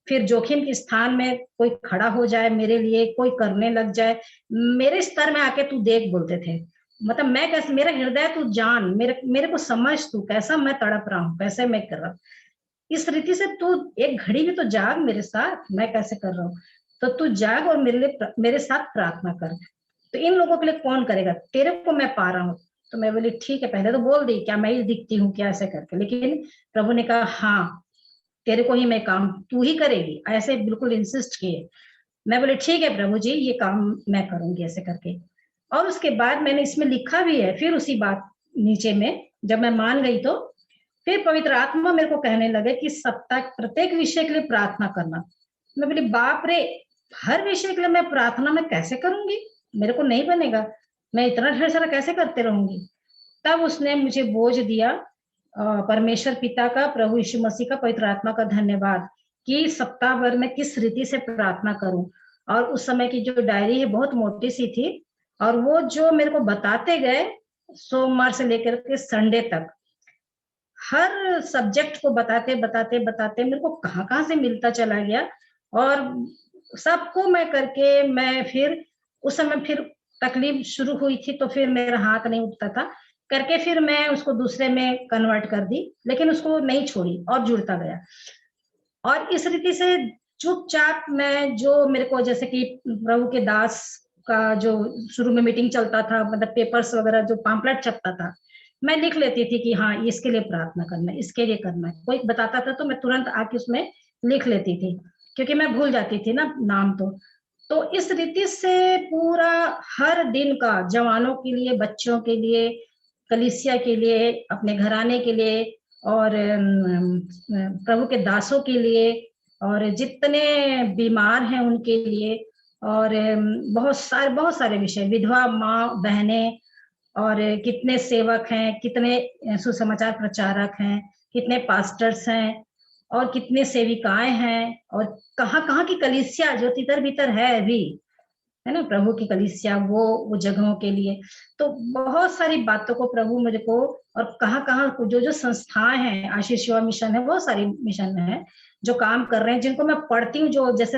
फिर जोखिम के स्थान में कोई खड़ा हो जाए मेरे लिए, कोई करने लग जाए, मेरे स्तर में आके तू देख बोलते थे। मतलब मैं कैसे, मेरा हृदय तू जान, मेरे को समझ, तू कैसा मैं तड़प रहा हूँ, कैसे मैं कर रहा हूँ, इस रीति से तू एक घड़ी भी तो जाग मेरे साथ, मैं कैसे कर रहा हूँ, तो तू जाग और मेरे साथ प्रार्थना कर। तो इन लोगों के लिए कौन करेगा, तेरे को मैं पा रहा हूँ। तो मैं बोली ठीक है, पहले तो बोल दी क्या मैं ही दिखती हूँ क्या, ऐसे करके, लेकिन प्रभु ने कहा हाँ तेरे को ही मैं काम, तू ही करेगी, ऐसे बिल्कुल इंसिस्ट किए। मैं बोले ठीक है प्रभु जी, ये काम मैं करूंगी, ऐसे करके। और उसके बाद मैंने इसमें लिखा भी है, फिर उसी बात नीचे में जब मैं मान गई तो फिर पवित्र आत्मा मेरे को कहने लगे कि सप्ताह प्रत्येक विषय के लिए प्रार्थना करना। मैं बोली बाप रे, हर विषय के लिए मैं प्रार्थना में कैसे करूंगी, मेरे को नहीं बनेगा, मैं इतना ढेर सारा कैसे करते रहूंगी। तब उसने मुझे बोझ दिया, परमेश्वर पिता का, प्रभु यीशु मसीह का, पवित्र आत्मा का धन्यवाद कि सप्ताह भर में किस रीति से प्रार्थना करूं। और उस समय की जो डायरी है बहुत मोटी सी थी, और वो जो मेरे को बताते गए सोमवार से लेकर के संडे तक, हर सब्जेक्ट को बताते बताते बताते मेरे को कहाँ कहाँ से मिलता चला गया, और सबको मैं करके, मैं फिर उस समय फिर तकलीफ शुरू हुई थी तो फिर मेरा हाथ नहीं उठता था करके, फिर मैं उसको दूसरे में कन्वर्ट कर दी, लेकिन उसको नहीं छोड़ी और जुड़ता गया। और इस रीति से चुपचाप मैं, जो मेरे को जैसे कि प्रभु के दास का जो शुरू में मीटिंग चलता था, मतलब पेपर्स वगैरह जो पैम्फलेट छपता था, मैं लिख लेती थी कि हाँ इसके लिए प्रार्थना करना है, इसके लिए करना है। कोई बताता था तो मैं तुरंत आके उसमें लिख लेती थी, क्योंकि मैं भूल जाती थी ना नाम। तो इस रीति से पूरा हर दिन का, जवानों के लिए, बच्चों के लिए, कलीसिया के लिए, अपने घराने के लिए, और प्रभु के दासों के लिए, और जितने बीमार हैं उनके लिए, और बहुत सारे विषय, विधवा माँ बहनें, और कितने सेवक हैं, कितने सुसमाचार प्रचारक हैं, कितने पास्टर्स हैं, और कितने सेविकाएं हैं, और कहाँ कहाँ की कलीसिया जो तितर बितर है अभी, है ना, प्रभु की कलीसिया, वो जगहों के लिए। तो बहुत सारी बातों को प्रभु मुझे को, और कहाँ कहाँ जो संस्थाएं हैं, आशीष युवा मिशन है, बहुत सारी मिशन है जो काम कर रहे हैं, जिनको मैं पढ़ती हूँ। जो जैसे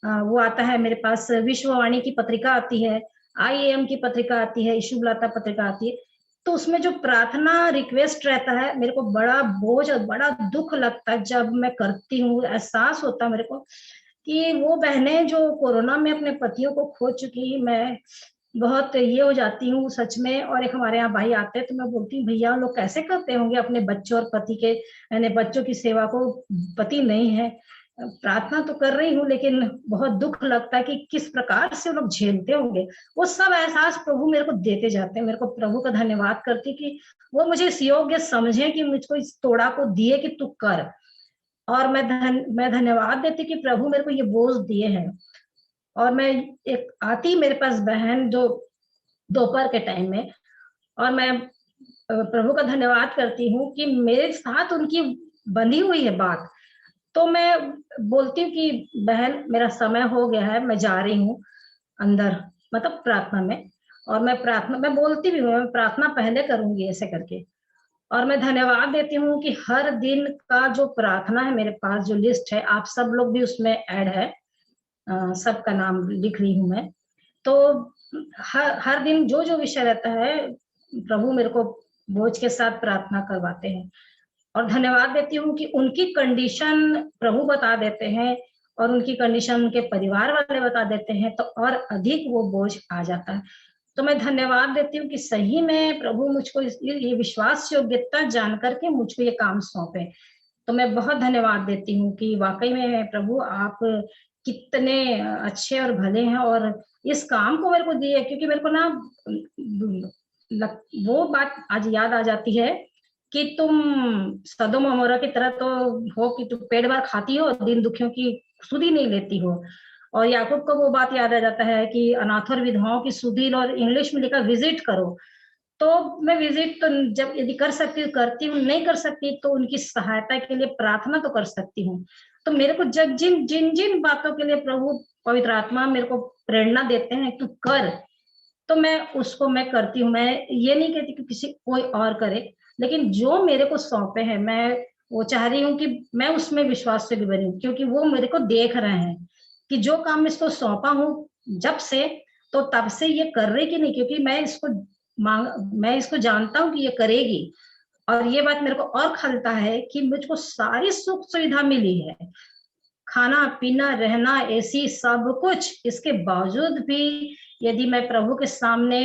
वो आता है मेरे पास, विश्ववाणी की पत्रिका आती है, IAM की पत्रिका आती है, यीशु बुलाता पत्रिका आती है, तो उसमें जो प्रार्थना रिक्वेस्ट रहता है, मेरे को बड़ा बोझ और बड़ा दुख लगता है जब मैं करती हूँ। एहसास होता है मेरे को कि वो बहनें जो कोरोना में अपने पतियों को खो चुकी, मैं बहुत ये हो जाती हूँ सच में। और एक हमारे यहाँ भाई आते हैं तो मैं बोलती हूँ भैया लोग कैसे करते होंगे अपने बच्चों और पति के, यानी बच्चों की सेवा को, पति नहीं है, प्रार्थना तो कर रही हूँ, लेकिन बहुत दुख लगता है कि किस प्रकार से लोग झेलते होंगे। वो सब एहसास प्रभु मेरे को देते जाते हैं। मेरे को प्रभु का धन्यवाद करती कि वो मुझे इस योग्य समझे कि मुझको इस तोड़ा को दिए कि तू कर। और मैं धन्यवाद देती कि प्रभु मेरे को ये बोझ दिए हैं। और मैं एक आती मेरे पास बहन जो दोपहर के टाइम में, और मैं प्रभु का धन्यवाद करती हूँ कि मेरे साथ उनकी बंधी हुई है बात। तो मैं बोलती हूँ कि बहन मेरा समय हो गया है, मैं जा रही हूँ अंदर, मतलब प्रार्थना में। और मैं बोलती भी हूँ मैं प्रार्थना पहले करूंगी, ऐसे करके। और मैं धन्यवाद देती हूँ कि हर दिन का जो प्रार्थना है मेरे पास, जो लिस्ट है, आप सब लोग भी उसमें ऐड है, सबका नाम लिख रही हूँ मैं। तो हर दिन जो जो विषय रहता है, प्रभु मेरे को बोझ के साथ प्रार्थना करवाते हैं। और धन्यवाद देती हूँ कि उनकी कंडीशन प्रभु बता देते हैं, और उनकी कंडीशन उनके परिवार वाले बता देते हैं, तो और अधिक वो बोझ आ जाता है। तो मैं धन्यवाद देती हूँ कि सही में प्रभु मुझको ये विश्वास योग्यता जान करके मुझको ये काम सौंपे। तो मैं बहुत धन्यवाद देती हूँ कि वाकई में प्रभु आप कितने अच्छे और भले हैं, और इस काम को मेरे को दिए। क्योंकि मेरे को ना वो बात आज याद आ जाती है कि तुम सदोम अमोरा की तरह तो हो कि तुम पेट भर खाती हो, दिन दुखियों की सुधि नहीं लेती हो। और याकूब को वो बात याद आ जाता है कि अनाथ और विधवाओं की सुधि, और इंग्लिश में लिखा विजिट करो। तो मैं विजिट तो जब यदि कर सकती हूँ करती हूँ, नहीं कर सकती तो उनकी सहायता के लिए प्रार्थना तो कर सकती हूँ। तो मेरे को जब जिन जिन जिन बातों के लिए प्रभु पवित्र आत्मा मेरे को प्रेरणा देते हैं तू कर, तो मैं उसको मैं करती हूँ। मैं ये नहीं कहती कि किसी कोई और करे, लेकिन जो मेरे को सौंपे हैं मैं वो चाह रही हूँ कि मैं उसमें विश्वास से भी बनी हूँ, क्योंकि वो मेरे को देख रहे हैं कि जो काम मैं इसको सौंपा हूँ जब से, तो तब से ये कर रही कि नहीं, क्योंकि मैं इसको जानता हूँ कि ये करेगी। और ये बात मेरे को और खलता है कि मुझको सारी सुख सुविधा मिली है, खाना पीना रहना एसी सब कुछ, इसके बावजूद भी यदि मैं प्रभु के सामने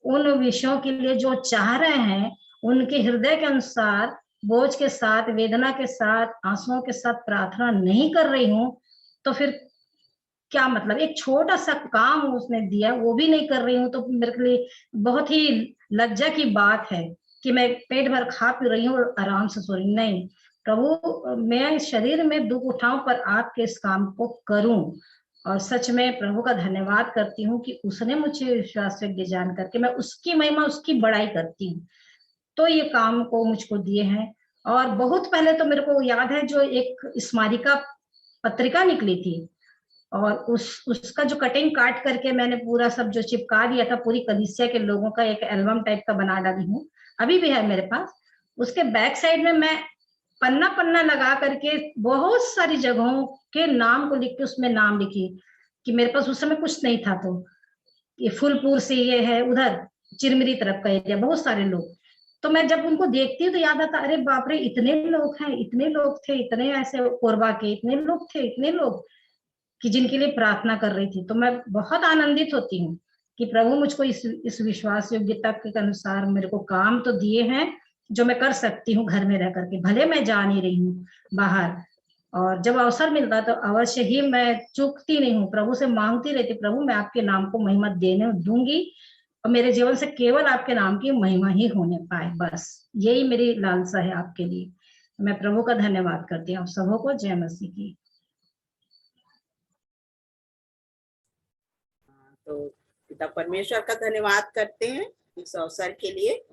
उन विषयों के लिए जो चाह रहे हैं उनके हृदय के अनुसार बोझ के साथ, वेदना के साथ, आंसुओं के साथ प्रार्थना नहीं कर रही हूँ, तो फिर क्या मतलब? एक छोटा सा काम उसने दिया वो भी नहीं कर रही हूँ, तो मेरे लिए बहुत ही लज्जा की बात है कि मैं पेट भर खा पी रही हूँ और आराम से सो रही हूँ। नहीं प्रभु, मैं शरीर में दुख उठाऊं पर आपके इस काम को करूं। और सच में प्रभु का धन्यवाद करती हूँ कि उसने मुझे विश्वास योग्य जान करके मैं उसकी महिमा, उसकी बड़ाई करती हूँ, तो ये काम को मुझको दिए हैं। और बहुत पहले तो मेरे को याद है जो एक स्मारिका पत्रिका निकली थी, और उसका जो कटिंग काट करके मैंने पूरा सब जो चिपका दिया था, पूरी कलीसिया के लोगों का एक एल्बम टाइप का बना डाली हूँ, अभी भी है मेरे पास। उसके बैक साइड में मैं पन्ना पन्ना लगा करके बहुत सारी जगहों के नाम को लिख के उसमें नाम लिखी कि मेरे पास उस समय कुछ नहीं था, तो ये फुलपुर से ये है, उधर चिरमिरी तरफ का एरिया, बहुत सारे लोग। तो मैं जब उनको देखती हूँ तो याद आता, अरे बाप रे इतने लोग हैं, इतने लोग थे, इतने ऐसे कोरबा के इतने लोग थे, इतने लोग कि जिनके लिए प्रार्थना कर रही थी। तो मैं बहुत आनंदित होती हूँ कि प्रभु मुझको इस विश्वास योग्यता के अनुसार मेरे को काम तो दिए हैं जो मैं कर सकती हूँ घर में रह करके, भले मैं जा नहीं रही हूँ बाहर। और जब अवसर मिलता तो अवश्य ही मैं चूकती नहीं हूँ, प्रभु से मांगती रहती, प्रभु मैं आपके नाम को महिमा देने दूंगी और मेरे जीवन से केवल आपके नाम की महिमा ही होने पाए, बस यही मेरी लालसा है आपके लिए। मैं प्रभु का धन्यवाद करती हूँ। आप सबों को जय मसीह की। तो पिता परमेश्वर का धन्यवाद करते हैं इस अवसर के लिए,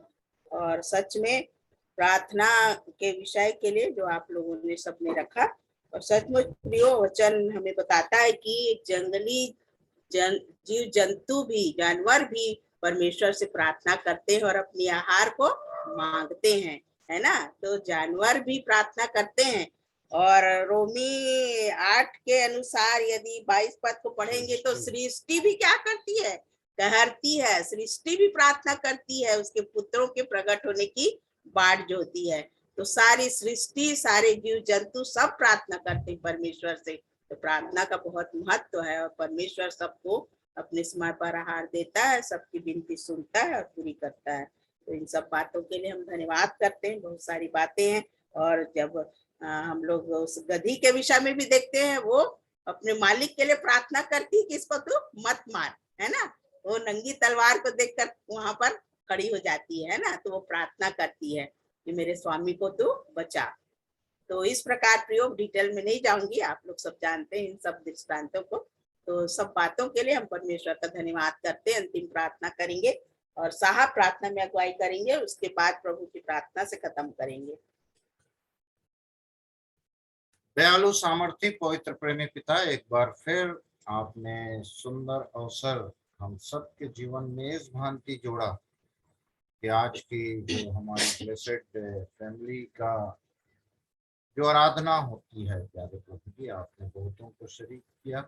और सच में प्रार्थना के विषय के लिए जो आप लोगों ने सबने रखा, और सचमुच प्रियो वचन हमें बताता है कि जंगली जीव जंतु भी, जानवर भी परमेश्वर से प्रार्थना करते हैं और अपने आहार को मांगते हैं, है ना। तो जानवर भी प्रार्थना करते हैं। और रोमी 8 के अनुसार यदि 22 पद को पढ़ेंगे तो सृष्टि भी क्या करती है? कहरती है। सृष्टि भी प्रार्थना करती है, उसके पुत्रों के प्रकट होने की बाट जोती है। तो सारी सृष्टि, सारे जीव जंतु सब प्रार्थना करते हैं परमेश्वर से। तो प्रार्थना का बहुत महत्व है, और परमेश्वर सबको अपने समय पर आहार देता है, सबकी विनती सुनता है और पूरी करता है। तो इन सब बातों के लिए हम धन्यवाद करते हैं। बहुत सारी बातें हैं। और जब हम लोग उस गधी के विषय में भी देखते हैं, वो अपने मालिक के लिए प्रार्थना करती कि इसको तू मत मार, है ना। वो नंगी तलवार को देखकर वहां पर खड़ी हो जाती है ना, तो वो प्रार्थना करती है कि मेरे स्वामी को तू बचा। तो इस प्रकार प्रयोग डिटेल में नहीं जाऊंगी, आप लोग सब जानते हैं इन सब दृष्टांतों को। तो सब बातों के लिए हम परमेश्वर का धन्यवाद करते हैं। अंतिम प्रार्थना करेंगे और साहब प्रार्थना में अगुवाई करेंगे, उसके बाद प्रभु की प्रार्थना से खत्म करेंगे। दयालु सामर्थी पवित्र प्रेमी पिता, एक बार फिर आपने सुंदर अवसर हम सबके जीवन में इस भांति जोड़ा कि आज की जो हमारी ब्लेसेड फैमिली का जो आराधना होती है, प्यारे प्रभु जी आपने बहुतों को शरीक किया,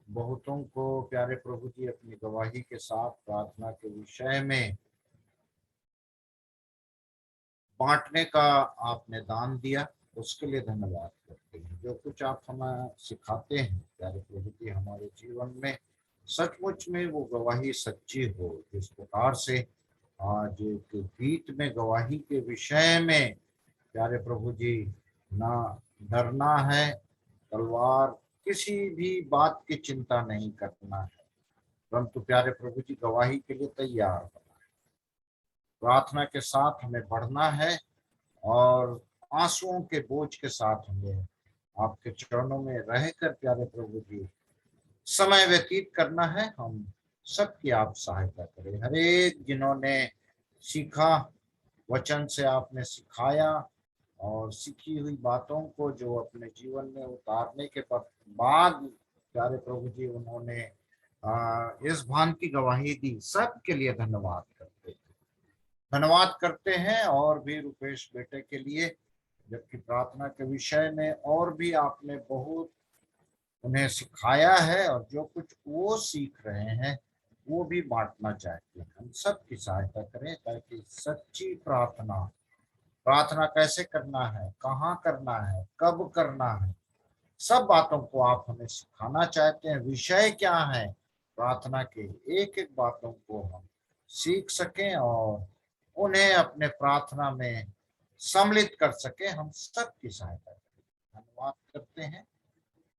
बहुतों को प्यारे प्रभु जी अपनी गवाही के साथ प्रार्थना के विषय में बांटने का आपने दान दिया, उसके लिए धन्यवाद करते हैं। जो कुछ आप हमें सिखाते हैं प्यारे प्रभु जी, हमारे जीवन में सचमुच में वो गवाही सच्ची हो। जिस प्रकार से आज के गीत में गवाही के विषय में प्यारे प्रभु जी, ना डरना है, तलवार किसी भी बात की चिंता नहीं करना है, परंतु प्यारे प्रभु जी गवाही के लिए तैयार होना है, प्रार्थना के साथ हमें बढ़ना है और आंसुओं के बोझ के साथ हमें आपके चरणों में रहकर प्यारे प्रभु जी समय व्यतीत करना है। हम सबकी आप सहायता करें। हरेक जिन्होंने सीखा, वचन से आपने सिखाया, और सीखी हुई बातों को जो अपने जीवन में उतारने के बाद प्यारे प्रभु जी उन्होंने इस भान की गवाही दी, सबके लिए धन्यवाद करते हैं। धन्यवाद करते हैं और भी रुपेश बेटे के लिए, जबकि प्रार्थना के विषय में और भी आपने बहुत उन्हें सिखाया है और जो कुछ वो सीख रहे हैं वो भी बांटना चाहते हैं। हम सबकी सहायता करें ताकि सच्ची प्रार्थना कैसे करना है, कहाँ करना है, कब करना है, सब बातों को आप हमें सिखाना चाहते हैं। विषय क्या है प्रार्थना के, एक एक बातों को हम सीख सकें और उन्हें अपने प्रार्थना में सम्मिलित कर सके। हम सबकी सहायता करें। धन्यवाद करते हैं,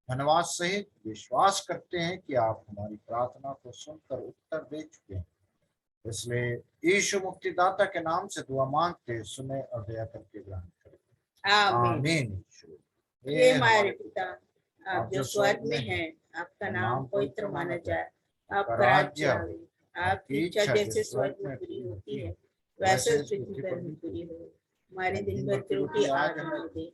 धन्यवाद सहित विश्वास करते हैं कि आप हमारी प्रार्थना को सुनकर उत्तर दे चुके हैं। इसलिए यीशु मुक्तिदाता के नाम से दुआ मांगते, सुने और दया करके ग्रहण करें। आमीन। हे हमारे पिता, आप जो स्वर्ग में हैं, आपका नाम पवित्र माना जाए, आपका राज्य आवे, आपकी इच्छा जैसे स्वर्ग में पूरी होती है वैसे पृथ्वी पर भी पूरी हो। हमारे दिन भर की रोटी आज हमें दे,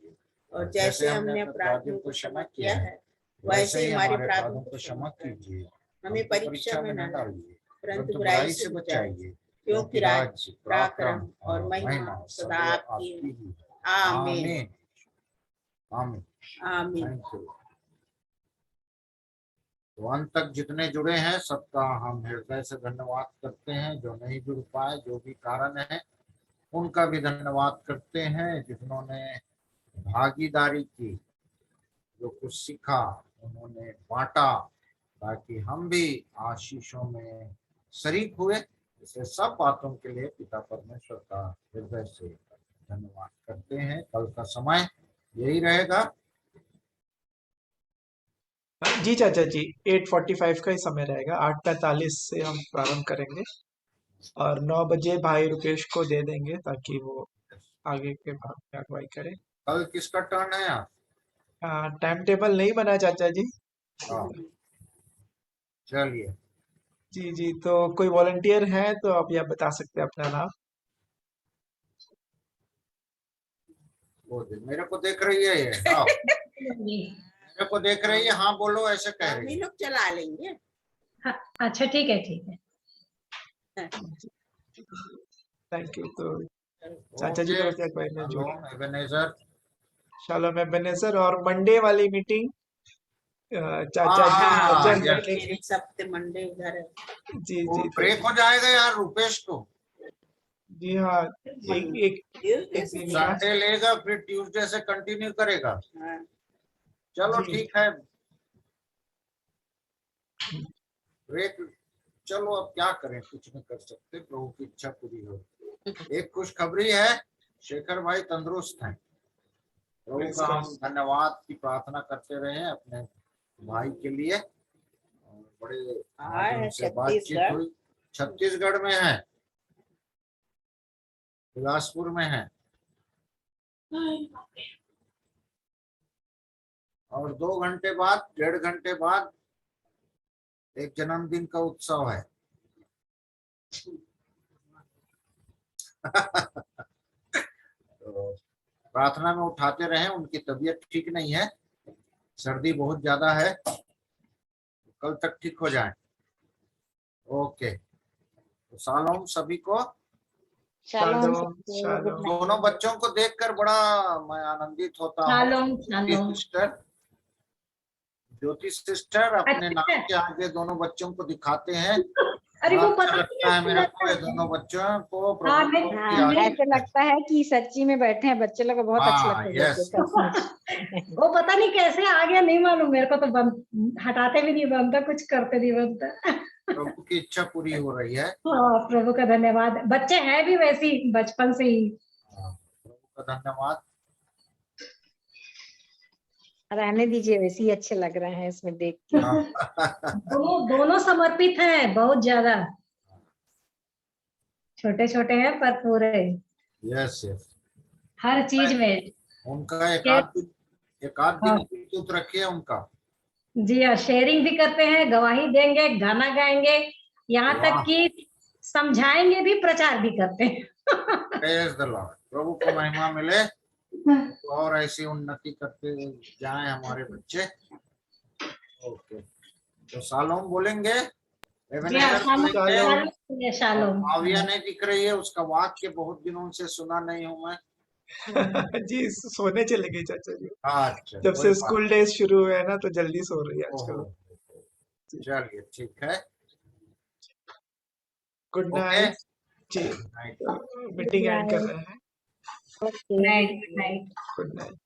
और जैसे हमने अपराधियों को क्षमा किया है वैसे ही हमारे अपराधों को क्षमा कीजिए। हमें परीक्षा में न डालिए परंतु बुराई से बचाइए, क्योंकि राज्य, पराक्रम और महिमा सदा आपकी है। आमीन। आमीन। आमीन। तो अंत तक जितने जुड़े हैं सबका हम हृदय से धन्यवाद करते हैं। जो नहीं जुड़ पाए, जो भी कारण है, उनका भी धन्यवाद करते हैं। जिन्होंने भागीदारी की, जो कुछ सीखा उन्होंने बांटा, ताकि हम भी आशीषों में शरीक हुए। इसे सब बातों के लिए पिता परमेश्वर का हृदय से धन्यवाद करते हैं। कल का समय यही रहेगा। जी चाचा जी, 8:45 का ही समय रहेगा। 8:45 से हम प्रारंभ करेंगे और 9 बजे भाई रुकेश को दे देंगे ताकि वो आगे के भाग में अगुवाई करे। कल किसका टर्न है यार? टाइम टेबल नहीं बना चाचा जी। चलिए। जी जी, तो कोई वॉलंटियर है तो आप यह बता सकते हैं अपना नाम। वो मेरे को देख रही है ये। हाँ। मेरे को देख रही है। हाँ बोलो, ऐसे कह रही है। लोग चला लेंगे। हाँ, अच्छा ठीक है, ठीक है। Thank you. तो चाचा जी को क्या कोई नहीं जोड़। Ebenezer, shalom Ebenezer. और मंडे वाली मीटिंग चाचा हाँ, जी कर लेंगे। सप्ते मंडे उधर है। जी वो जी, ब्रेक हो जाएगा यार रुपेश को। जी हाँ, एक दिन का। संडे लेगा फिर ट्यूसडे से कंटिन्यू करेगा। चलो जी। ठीक है, ब्रेक। चलो अब क्या करें, कुछ नहीं कर सकते, प्रभु की इच्छा पूरी हो। एक खुशखबरी है, शेखर भाई तंदुरुस्त हैं। प्रभु का हम धन्यवाद की प्रार्थना करते रहे अपने भाई के लिए। और बड़े आज उनसे बातचीत हुई। छत्तीसगढ़ में है, बिलासपुर में है, और 2 घंटे बाद, 1.5 घंटे बाद एक जन्मदिन का उत्सव है। तो प्रार्थना में उठाते रहे। उनकी तबीयत ठीक नहीं है, सर्दी बहुत ज्यादा है, कल तक ठीक हो जाए। ओके, तो शालोम सभी को। शालोम। दोनों बच्चों को देखकर बड़ा मैं आनंदित होता हूँ। ज्योति सिस्टर अपने नाम के आगे दोनों बच्चों को दिखाते हैं। अरे वो अच्छा लगता है मेरे को, ये दोनों बच्चों को प्रभु ऐसे लगता है कि सच्ची में बैठे हैं बच्चे लोग। बहुत अच्छा लगता है। वो पता नहीं कैसे आ गया, नहीं मालूम मेरे को। तो हटाते भी नहीं बनता, कुछ करते नहीं बनता। प्रभु की इच्छा पूरी हो रही है। हाँ, प्रभु का धन्यवाद। बच्चे हैं भी वैसी बचपन से ही। प्रभु का धन्यवाद। रहने दीजिए, वैसे ही अच्छे लग रहे हैं इसमें देख के। दोनों समर्पित हैं बहुत ज्यादा। छोटे छोटे हैं पर पूरे। यस यस, हर चीज में उनका एक आध दिन इंस्टीट्यूट रखिए उनका। जी हाँ, शेयरिंग भी करते हैं, गवाही देंगे, गाना गाएंगे, यहाँ तक कि समझाएंगे भी, प्रचार भी करते हैं। Praise the Lord. प्रभु को महिमा मिले। और ऐसी उन्नति करते जाएं हमारे बच्चे। ओके, तो शालोम बोलेंगे, एबेनेजर बोलेंगे। शालोम। भाविया नहीं दिख रही है, उसका वाक्य बहुत दिनों से सुना नहीं हूं मैं। जी सोने चले गए चाचा जी। अच्छा, जब कोई से बात स्कूल डेज शुरू हुए हैं ना तो जल्दी सो रही है नहीं। आजकल। ओहो, चलिए ठीक है। गुड ओके, नाइट जी। नाइट। मीटिंग एंड कर रहे हैं। नाइट। Good night.